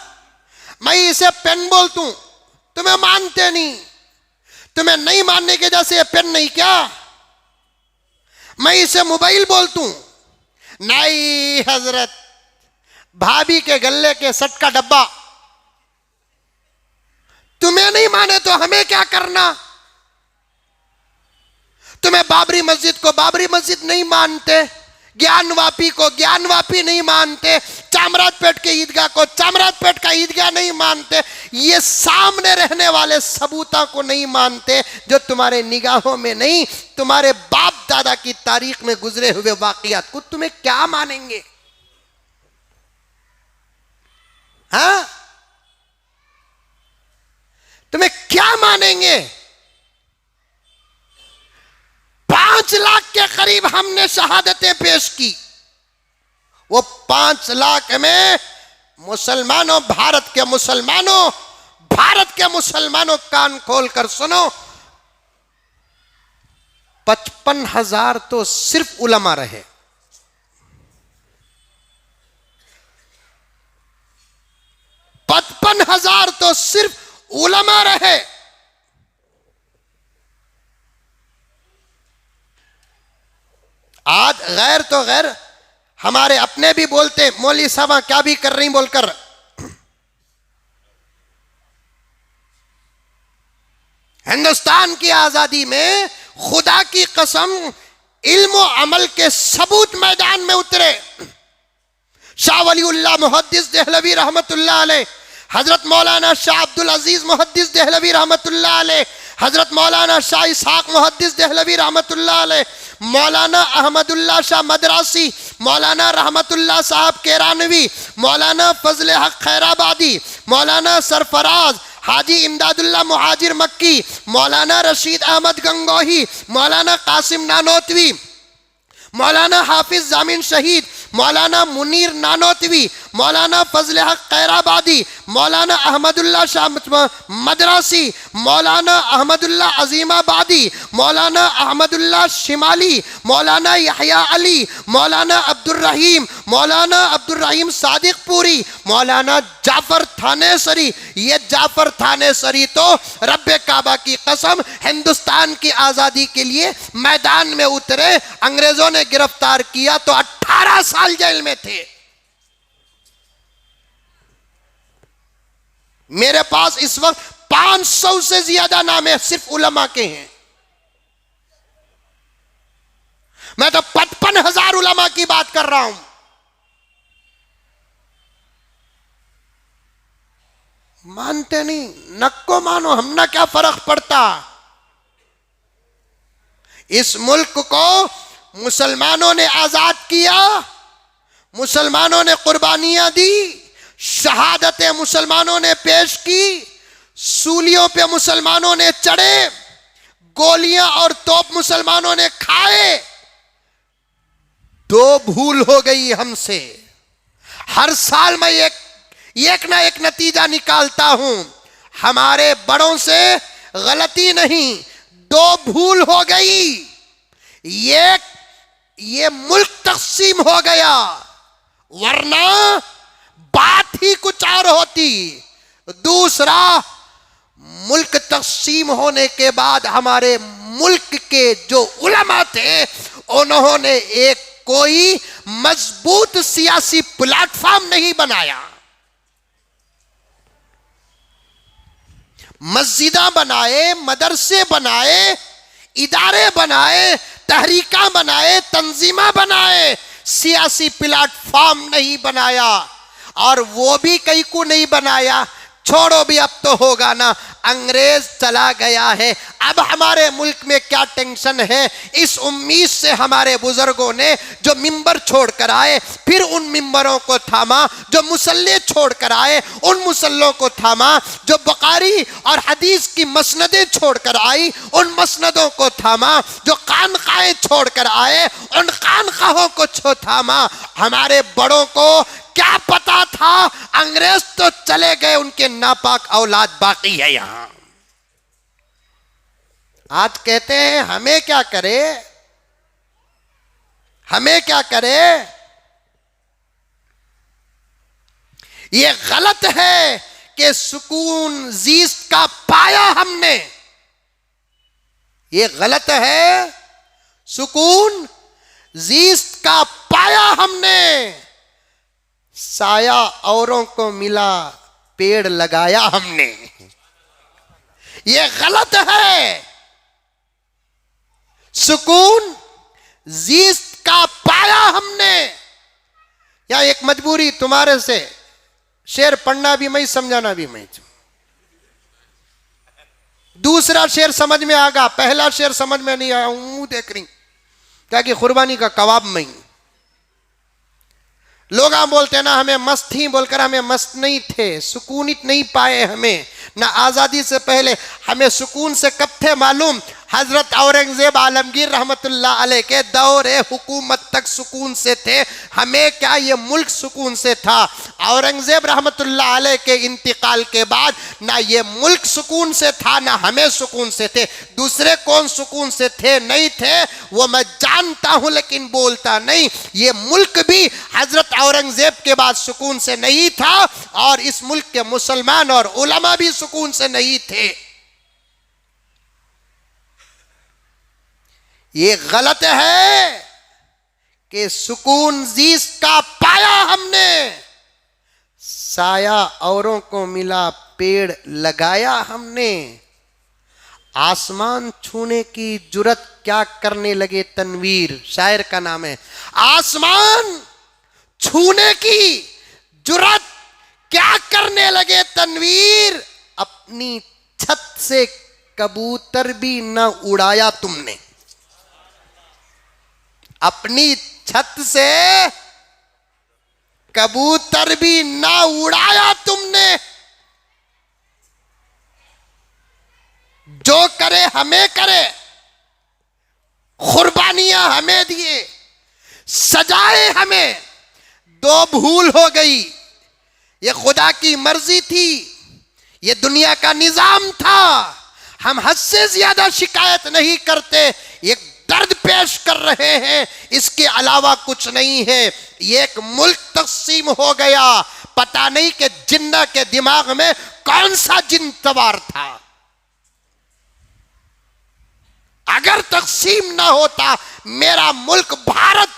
Speaker 1: मैं इसे पेन बोलतूं, तुम्हें मानते नहीं, तुम्हें नहीं मानने के जैसे ये पेन नहीं क्या? मैं इसे मोबाइल बोलतूं, नहीं हजरत, भाभी के गले के सट का डब्बा। तुम्हें नहीं माने तो हमें क्या करना? तुम्हें बाबरी मस्जिद को बाबरी मस्जिद नहीं मानते, ज्ञानवापी को ज्ञानवापी नहीं मानते, चामराजपेट के ईदगाह को चामराजपेट का ईदगाह नहीं मानते, ये सामने रहने वाले सबूता को नहीं मानते जो तुम्हारे निगाहों में नहीं, तुम्हारे बाप दादा की तारीख में गुजरे हुए वाकयात को तुम्हें क्या मानेंगे? हाँ, तुम्हें क्या मानेंगे? 5 लाख के करीब हमने शहादतें पेश की। वो 5 लाख में मुसलमानों, भारत के मुसलमानों कान खोल कर सुनो, 55,000 तो सिर्फ उलमा रहे। 55,000 तो सिर्फ उलमा रहे। आज गैर तो गैर, हमारे अपने भी बोलते मौलवी साहब क्या भी कर रही बोलकर। हिंदुस्तान की आजादी में खुदा की कसम इल्म और अमल के सबूत मैदान में उतरे। शाह वलीउल्लाह मुहद्दिस देहलवी रहमतुल्लाह अलैह, हजरत मौलाना शाह अब्दुल अजीज मुहद्दिस देहलवी रहमतुल्लाह अलैह, हजरत मौलाना शाह इसहाक मुहद्दिस देहलवी रहमतुल्लाह अलैह, मौलाना अहमदुल्लाह शाह मदरासी, मौलाना रहमतुल्लाह साहब केरानवी, मौलाना फजल हक खैराबादी, मौलाना सरफराज हाजी इमदादुल्लाह मुहाजिर मक्की, मौलाना रशीद अहमद गंगोही, मौलाना कासिम नानोतवी, मौलाना हाफिज जामिन शहीद, मौलाना मुनीर नानोतवी, मौलाना फजल हक खैराबादी, मौलाना अहमदुल्लाह शाह मदरासी, मौलाना अहमदुल्लाह अजीमाबादी, मौलाना अहमदुल्लाह शिमाली, मौलाना यहया अली, मौलाना अब्दुर्रहीम, मौलाना अब्दुर्रहीम सादिक पूरी, मौलाना जाफर थानेसरी। ये जाफर थानेसरी तो रब्बे काबा की कसम हिंदुस्तान की आज़ादी के लिए मैदान में उतरे, अंग्रेजों ने गिरफ्तार किया तो 18 साल जेल में थे। मेरे पास इस वक्त 500 से ज्यादा नाम है सिर्फ उलमा के हैं। मैं तो 55,000 उलमा की बात कर रहा हूं। मानते नहीं, नक्को मानो, हमना क्या फर्क पड़ता। इस मुल्क को मुसलमानों ने आजाद किया, मुसलमानों ने कुर्बानियां दी, शहादतें मुसलमानों ने पेश की, सूलियों पे मुसलमानों ने चढ़े, गोलियां और तोप मुसलमानों ने खाए। 2 भूल हो गई हमसे। हर साल मैं एक ना एक नतीजा निकालता हूं, हमारे बड़ों से गलती नहीं, 2 भूल हो गई। ये मुल्क तकसीम हो गया, वरना बात ही कुछ और होती। दूसरा, मुल्क तकसीम होने के बाद हमारे मुल्क के जो उलमा थे उन्होंने एक कोई मजबूत सियासी प्लेटफॉर्म नहीं बनाया। मस्जिदा बनाए, मदरसे बनाए, इदारे बनाए, तहरीका बनाए, तंजीमा बनाए, सियासी प्लेटफॉर्म नहीं बनाया। और वो भी कहीं को नहीं बनाया, छोड़ो भी अब तो होगा ना, अंग्रेज चला गया है, अब हमारे मुल्क में क्या टेंशन है। इस उम्मीद से हमारे बुजुर्गों ने जो मिंबर छोड़ कर आए फिर उन मिंबरों को थामा, जो मुसल्ले छोड़ कर आए उन मुसल्लों को थामा, जो बुखारी और हदीस की मसनदें छोड़ कर आई उन मसनदों को थामा, जो खानखाएं छोड़ कर आए उन खानखाहों को थामा। हमारे बड़ों को क्या पता था, अंग्रेज तो चले गए, उनके नापाक औलाद बाकी है यहां। आज कहते हैं हमें क्या करे, हमें क्या करे। ये गलत है कि सुकून जीस्त का पाया हमने, ये गलत है। सुकून जीस्त का पाया हमने, साया औरों को मिला, पेड़ लगाया हमने, ये गलत है। सुकून जीस्त का पाया हमने। या एक मजबूरी तुम्हारे से, शेर पढ़ना भी मैं, समझाना भी मैं। दूसरा शेर समझ में आ गया, पहला शेर समझ में नहीं आया, मुंह देख रही क्या कि कुर्बानी का कबाब में। लोग बोलते हैं ना हमें मस्त थी, बोलकर हमें मस्त नहीं थे, सुकूनित नहीं पाए हमें ना। आज़ादी से पहले हमें सुकून से कब थे मालूम, हजरत औरंगजेब आलमगीर रहमतुल्लाह अलैह के दौरे हुकूमत तक सुकून से थे। हमें क्या, ये मुल्क सुकून से था। औरंगजेब रहमतुल्लाह अलैह के इंतकाल के बाद ना ये मुल्क सुकून से था ना हमें सुकून से थे। दूसरे कौन सुकून से थे नहीं थे वो मैं जानता हूं, लेकिन बोलता नहीं। ये मुल्क भी हजरत औरंगजेब के बाद सुकून से नहीं था और इस मुल्क के मुसलमान और उलमा भी सुकून से नहीं थे। ये गलत है कि सुकून जीस्त का पाया हमने, साया औरों को मिला, पेड़ लगाया हमने। आसमान छूने की जुर्रत क्या करने लगे तनवीर, शायर का नाम है। आसमान छूने की जुर्रत क्या करने लगे तनवीर, अपनी छत से कबूतर भी न उड़ाया तुमने। अपनी छत से कबूतर भी ना उड़ाया तुमने। जो करे हमें करे, कुर्बानियां हमें दिए, सजाए हमें। दो भूल हो गई, ये खुदा की मर्जी थी, ये दुनिया का निजाम था। हम हद से ज्यादा शिकायत नहीं करते, एक दर्द पेश कर रहे हैं, इसके अलावा कुछ नहीं है। ये एक मुल्क तकसीम हो गया, पता नहीं कि जिन्ना के दिमाग में कौन सा जिन सवार था। अगर तकसीम ना होता मेरा मुल्क भारत,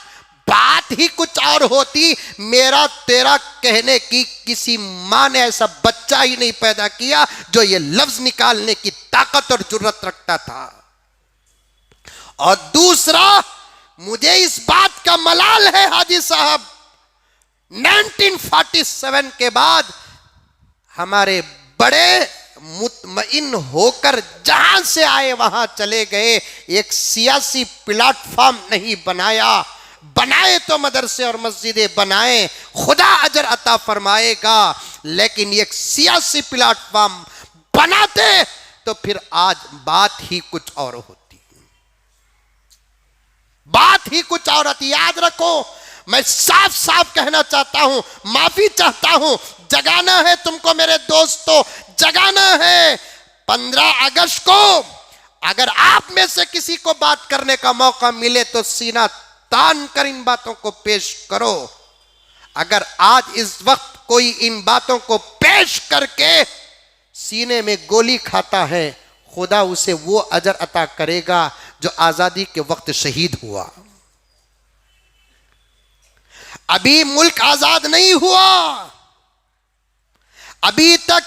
Speaker 1: बात ही कुछ और होती। मेरा तेरा कहने की किसी मां ने ऐसा बच्चा ही नहीं पैदा किया जो ये लफ्ज निकालने की ताकत और जुर्रत रखता था। और दूसरा, मुझे इस बात का मलाल है हाजी साहब, 1947 के बाद हमारे बड़े मुतमईन होकर जहां से आए वहां चले गए, एक सियासी प्लेटफॉर्म नहीं बनाया। बनाए तो मदरसे और मस्जिदें बनाए, खुदा अजर अता फरमाएगा, लेकिन एक सियासी प्लेटफॉर्म बनाते तो फिर आज बात ही कुछ और होती, बात ही कुछ और होती। याद रखो, मैं साफ साफ कहना चाहता हूं, माफी चाहता हूं, जगाना है तुमको मेरे दोस्तों, जगाना है। 15 अगस्त को अगर आप में से किसी को बात करने का मौका मिले तो सीना तान कर इन बातों को पेश करो। अगर आज इस वक्त कोई इन बातों को पेश करके सीने में गोली खाता है, खुदा उसे वो अजर अता करेगा जो आजादी के वक्त शहीद हुआ। अभी मुल्क आजाद नहीं हुआ, अभी तक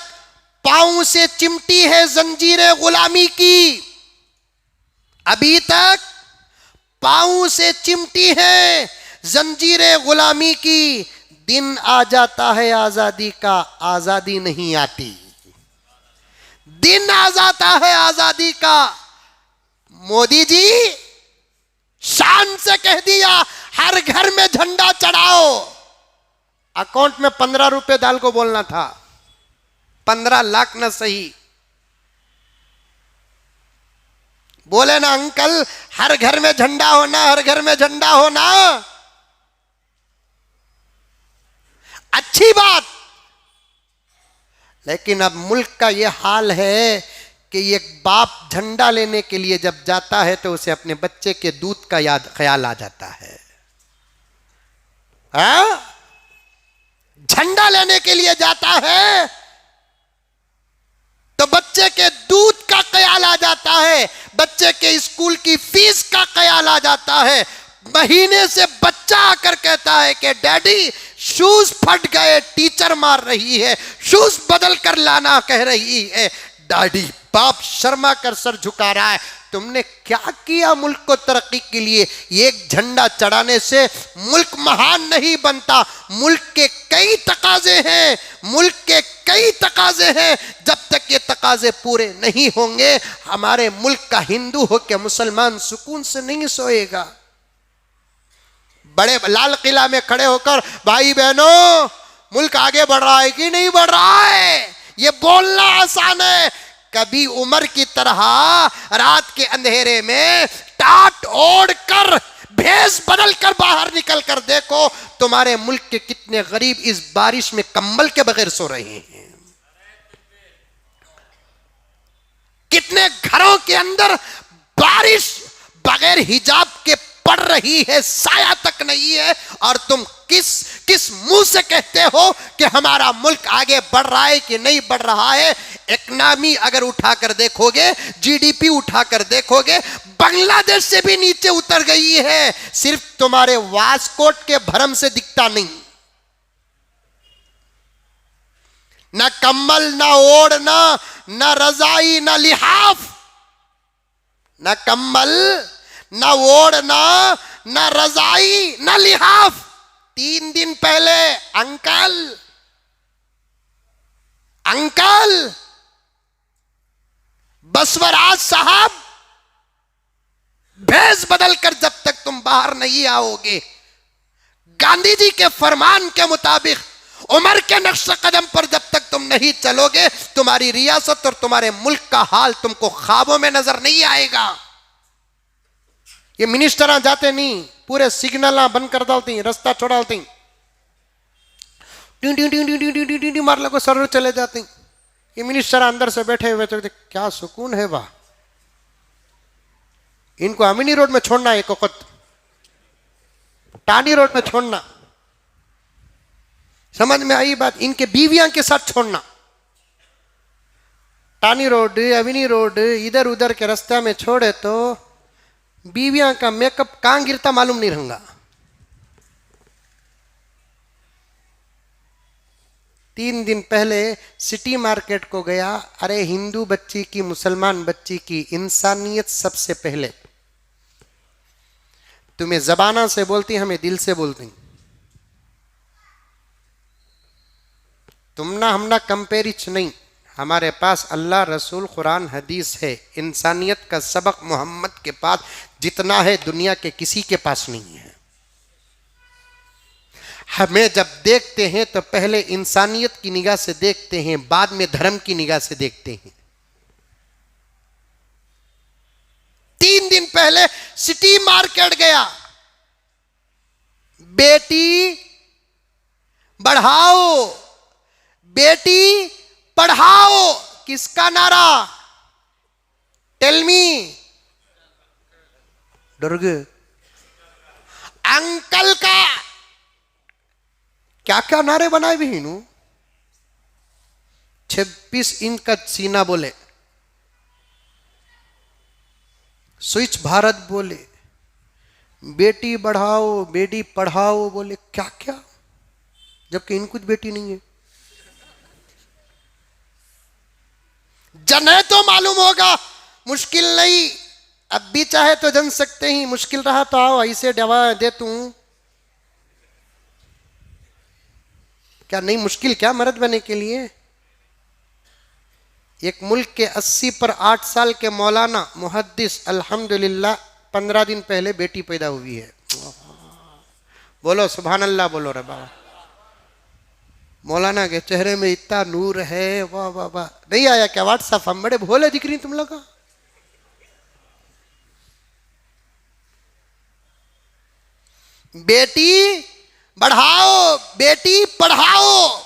Speaker 1: पांव से चिमटी है जंजीरें गुलामी की, अभी तक पांव से चिमटी है जंजीरें गुलामी की। दिन आ जाता है आजादी का, आजादी नहीं आती। दिन आ जाता है आजादी का। मोदी जी शान से कह दिया हर घर में झंडा चढ़ाओ। अकाउंट में 15 रुपए डाल को बोलना था, 15 लाख ना सही। बोले ना अंकल हर घर में झंडा होना, हर घर में झंडा होना, अच्छी बात। लेकिन अब मुल्क का यह हाल है कि एक बाप झंडा लेने के लिए जब जाता है तो उसे अपने बच्चे के दूध का ख्याल आ जाता है। झंडा लेने के लिए जाता है तो बच्चे के दूध का ख्याल आ जाता है, बच्चे के स्कूल की फीस का ख्याल आ जाता है। महीने से बच्चा आकर कहता है कि डैडी शूज फट गए, टीचर मार रही है, शूज बदल कर लाना कह रही है। डैडी बाप शर्मा कर सर झुका रहा है। तुमने क्या किया मुल्क को तरक्की के लिए? एक झंडा चढ़ाने से मुल्क महान नहीं बनता। मुल्क के कई तकाजे हैं, मुल्क के कई तकाजे हैं। जब तक ये तकाजे पूरे नहीं होंगे हमारे मुल्क का हिंदू हो के मुसलमान सुकून से नहीं सोएगा। बड़े लाल किला में खड़े होकर भाई बहनों मुल्क आगे बढ़ रहा है कि नहीं बढ़ रहा है, ये बोलना आसान है। कभी उमर की तरह रात के अंधेरे में टाट ओढ़ कर भेष बदल कर बाहर निकल कर देखो तुम्हारे मुल्क के कितने गरीब इस बारिश में कंबल के बगैर सो रहे हैं। कितने घरों के अंदर बारिश बगैर हिजाब के पड़ रही है, साया तक नहीं है। और तुम किस मुंह से कहते हो कि हमारा मुल्क आगे बढ़ रहा है कि नहीं बढ़ रहा है? इकनॉमी अगर उठाकर देखोगे, जीडीपी उठाकर देखोगे, बांग्लादेश से भी नीचे उतर गई है। सिर्फ तुम्हारे वास्कोट के भरम से दिखता नहीं। ना कम्बल, ना ओढ़ना, ना रजाई, ना लिहाफ, ना कम्बल, ना ओढ़ना, ना रजाई, ना लिहाफ। 3 दिन पहले अंकल बसवराज साहब भेष बदलकर जब तक तुम बाहर नहीं आओगे, गांधी जी के फरमान के मुताबिक उमर के नक्श कदम पर जब तक तुम नहीं चलोगे, तुम्हारी रियासत और तुम्हारे मुल्क का हाल तुमको ख्वाबों में नजर नहीं आएगा। ये मिनिस्टर जाते नहीं, पूरे सिग्नल बंद कर डालती, रास्ता छोड़ डालती, टी मार लगो सर चले जाती। ये मिनिस्टर अंदर से बैठे हुए तो क्या सुकून है वाह। इनको अमीनी रोड में छोड़ना, एक वक्त टानी रोड में छोड़ना, समझ में आई बात? इनके बीवियां के साथ छोड़ना, टानी रोड, अमीनी रोड, इधर उधर के रास्ते में छोड़े तो बीवियां का मेकअप कहां गिरता मालूम नहीं रहूंगा। 3 दिन पहले सिटी मार्केट को गया। अरे हिंदू बच्ची की, मुसलमान बच्ची की, इंसानियत सबसे पहले। तुम्हें जबाना से बोलती, हमें दिल से बोलती। तुमना हमना कंपेरिच नहीं, हमारे पास अल्लाह, रसूल, कुरान, हदीस है। इंसानियत का सबक मोहम्मद के पास जितना है दुनिया के किसी के पास नहीं है। हमें जब देखते हैं तो पहले इंसानियत की निगाह से देखते हैं, बाद में धर्म की निगाह से देखते हैं। 3 दिन पहले सिटी मार्केट गया, बेटी बढ़ाओ, बेटी पढ़ाओ, किसका नारा? Tell me. दुर्ग अंकल का क्या क्या नारे बनाए भी हीनू। 26 इंच का सीना बोले, स्विच भारत बोले, बेटी बढ़ाओ बेटी पढ़ाओ बोले, क्या क्या, जबकि इनको कुछ बेटी नहीं है। जने तो मालूम होगा मुश्किल नहीं, अब भी चाहे तो जन सकते ही, मुश्किल रहा तो आओ ऐसे दवा दे तू। क्या नहीं मुश्किल क्या मर्द बनने के लिए। एक मुल्क के 80 पर 8 साल के मौलाना मुहद्दिस अल्हम्दुलिल्लाह 15 दिन पहले बेटी पैदा हुई है। बोलो सुभान अल्लाह, बोलो रे बाबा। मौलाना के चेहरे में इतना नूर है, वाह वाह वाह। नहीं आया क्या व्हाट्सएप? हम बड़े भोले दिख रही तुम लोग। बेटी बढ़ाओ बेटी पढ़ाओ।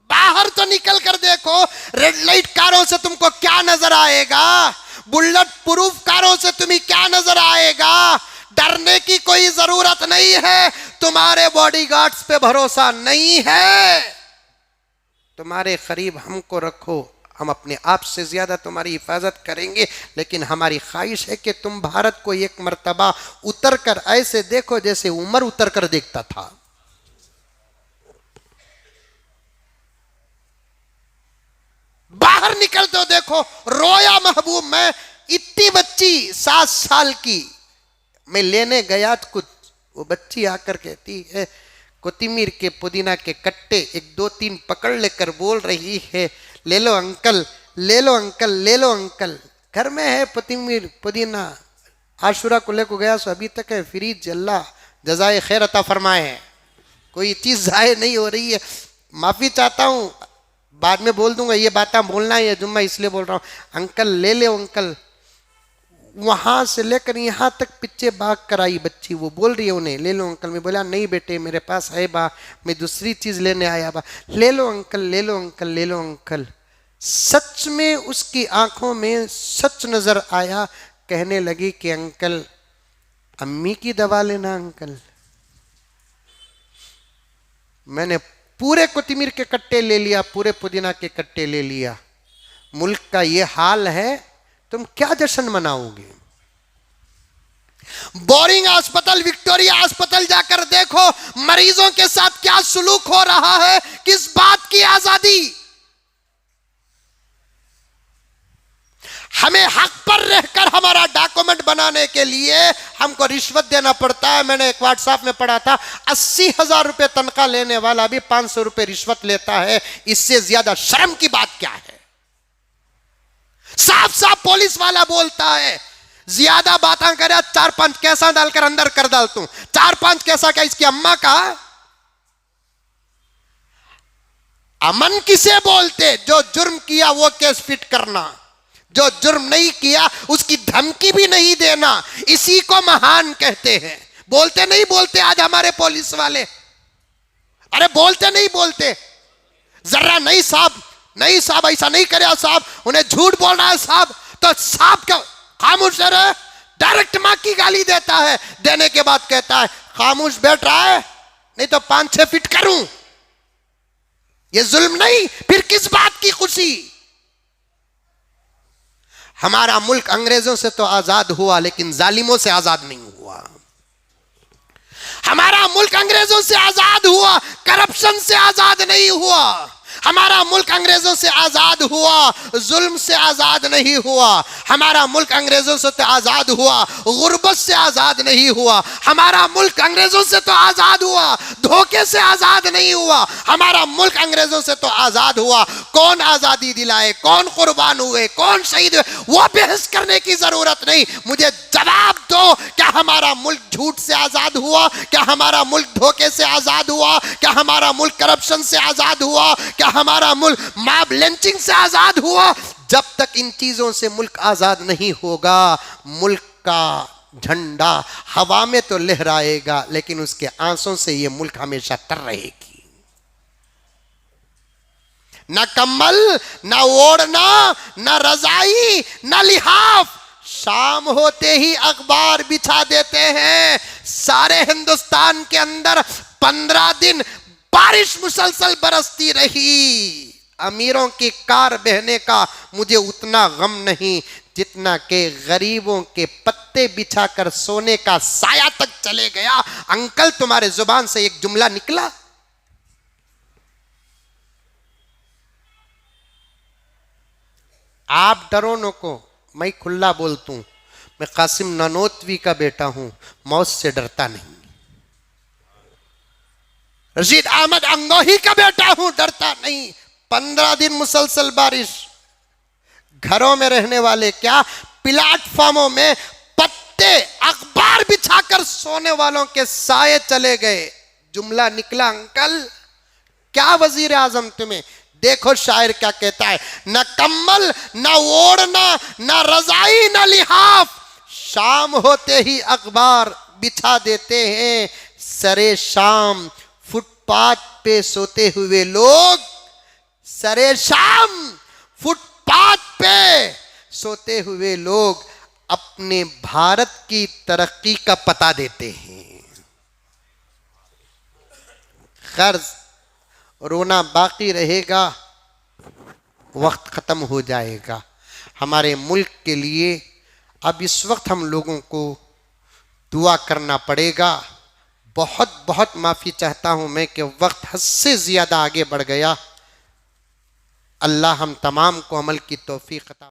Speaker 1: बाहर तो निकल कर देखो, रेड लाइट कारों से तुमको क्या नजर आएगा, बुलेट प्रूफ कारों से तुम्हें क्या नजर आएगा। डरने की कोई जरूरत नहीं है, तुम्हारे बॉडीगार्ड्स पे भरोसा नहीं है। तुम्हारे करीब हमको रखो, हम अपने आप से ज्यादा तुम्हारी हिफाजत करेंगे, लेकिन हमारी ख्वाहिश है कि तुम भारत को एक मर्तबा उतर कर ऐसे देखो जैसे उमर उतर कर देखता था। बाहर निकल तो देखो, रोया महबूब। मैं इतनी बच्ची 7 साल की मैं लेने गया तो कुछ, वो बच्ची आकर कहती है कोतिमीर के पुदीना के कट्टे 1 2 3 पकड़ लेकर बोल रही है, ले लो अंकल ले लो अंकल ले लो अंकल। घर में है कोतिमीर पुदीना, आशुरा को लेकर गया सो अभी तक है फ्रीज। अल्लाह जज़ाए खैर अता फरमाए है, कोई चीज़ ज़ाहिर नहीं हो रही है। माफ़ी चाहता हूँ, बाद में बोल दूंगा, ये बातें बोलना ही है जुम्मा, इसलिए बोल रहा हूँ। अंकल ले ले अंकल। वहां से लेकर यहाँ तक पीछे भाग कर आई बच्ची, वो बोल रही है उन्हें ले लो अंकल। मैं बोला नहीं बेटे मेरे पास है बा, मैं दूसरी चीज लेने आया बा। ले लो अंकल ले लो अंकल ले लो अंकल। सच में उसकी आंखों में सच नजर आया। कहने लगी कि अंकल अम्मी की दवा लेना अंकल। मैंने पूरे कोतिमीर के कट्टे ले लिया, पूरे पुदीना के कट्टे ले लिया। मुल्क का ये हाल है, तुम क्या जश्न मनाओगे। बोरिंग अस्पताल, विक्टोरिया अस्पताल जाकर देखो मरीजों के साथ क्या सुलूक हो रहा है। किस बात की आजादी। हमें हक पर रहकर हमारा डॉक्यूमेंट बनाने के लिए हमको रिश्वत देना पड़ता है। मैंने एक व्हाट्सएप में पढ़ा था 80,000 रुपए तनख्वाह लेने वाला भी 500 रुपए रिश्वत लेता है। इससे ज्यादा शर्म की बात क्या है। साफ साफ पुलिस वाला बोलता है, ज्यादा बातें करे 4-5 कैसा डालकर अंदर कर डालता हूं। 4-5 कैसा क्या इसकी अम्मा का। अमन किसे बोलते? जो जुर्म किया वो केस फिट करना, जो जुर्म नहीं किया उसकी धमकी भी नहीं देना, इसी को महान कहते हैं। बोलते नहीं बोलते आज हमारे पुलिस वाले? अरे बोलते नहीं बोलते? जरा नहीं साहब नहीं साहब ऐसा नहीं करे साहब, उन्हें झूठ बोल रहा है साहब, तो साहब क्या खामोश रहे। डायरेक्ट मां की गाली देता है, देने के बाद कहता है खामोश बैठ रहा है नहीं तो 5-6 फीट करूं। ये जुल्म नहीं, फिर किस बात की खुशी। हमारा मुल्क अंग्रेजों से तो आजाद हुआ लेकिन जालिमों से आजाद नहीं हुआ। हमारा मुल्क अंग्रेजों से आजाद हुआ, करप्शन से आजाद नहीं हुआ। हमारा मुल्क अंग्रेजों से आजाद हुआ, जुल्म से आजाद नहीं हुआ। हमारा मुल्क अंग्रेजों से तो आजाद हुआ, गुर्बत से आजाद नहीं हुआ। हमारा मुल्क अंग्रेजों से तो आजाद हुआ, धोखे से आजाद नहीं हुआ। हमारा मुल्क अंग्रेजों से तो आजाद हुआ। कौन आजादी दिलाए, कौन कुर्बान हुए, कौन शहीद हुए, वो बहस करने की जरूरत नहीं। मुझे जवाब दो, क्या हमारा मुल्क झूठ से आजाद हुआ? क्या हमारा मुल्क धोखे से आजाद हुआ? क्या हमारा मुल्क करप्शन से आजाद हुआ? क्या हमारा मुल्क मॉब लिंचिंग से आजाद हुआ? जब तक इन चीजों से मुल्क आजाद नहीं होगा, मुल्क का झंडा हवा में तो लहराएगा लेकिन उसके आंसुओं से यह मुल्क हमेशा तर रहेगी। न कम्बल, न ओढ़ना, न रजाई, न लिहाफ। शाम होते ही अखबार बिछा देते हैं। सारे हिंदुस्तान के अंदर 15 दिन बारिश मुसलसल बरसती रही। अमीरों की कार बहने का मुझे उतना गम नहीं जितना कि गरीबों के पत्ते बिछाकर सोने का साया तक चले गया। अंकल, तुम्हारे जुबान से एक जुमला निकला? आप डरो न को, मैं खुला बोलतू, मैं कासिम नानोतवी का बेटा हूं, मौत से डरता नहीं। रशीद अहमद अंगोही का बेटा हूं, डरता नहीं। 15 दिन मुसलसल बारिश, घरों में रहने वाले क्या, प्लेटफॉर्मों में पत्ते अखबार बिछाकर सोने वालों के साये चले गए। जुमला निकला अंकल। क्या वजीर आजम तुम्हें? देखो शायर क्या कहता है, न कम्बल न ओढ़ना न रजाई न लिहाफ, शाम होते ही अखबार बिछा देते हैं सरे शाम। फुटपाथ पे सोते हुए लोग, सरे शाम फुटपाथ पे सोते हुए लोग अपने भारत की तरक्की का पता देते हैं। कर्ज रोना बाकी रहेगा, वक्त खत्म हो जाएगा। हमारे मुल्क के लिए अब इस वक्त हम लोगों को दुआ करना पड़ेगा। बहुत बहुत माफ़ी चाहता हूँ मैं कि वक्त हद से ज़्यादा आगे बढ़ गया। अल्लाह हम तमाम को अमल की तौफीक अता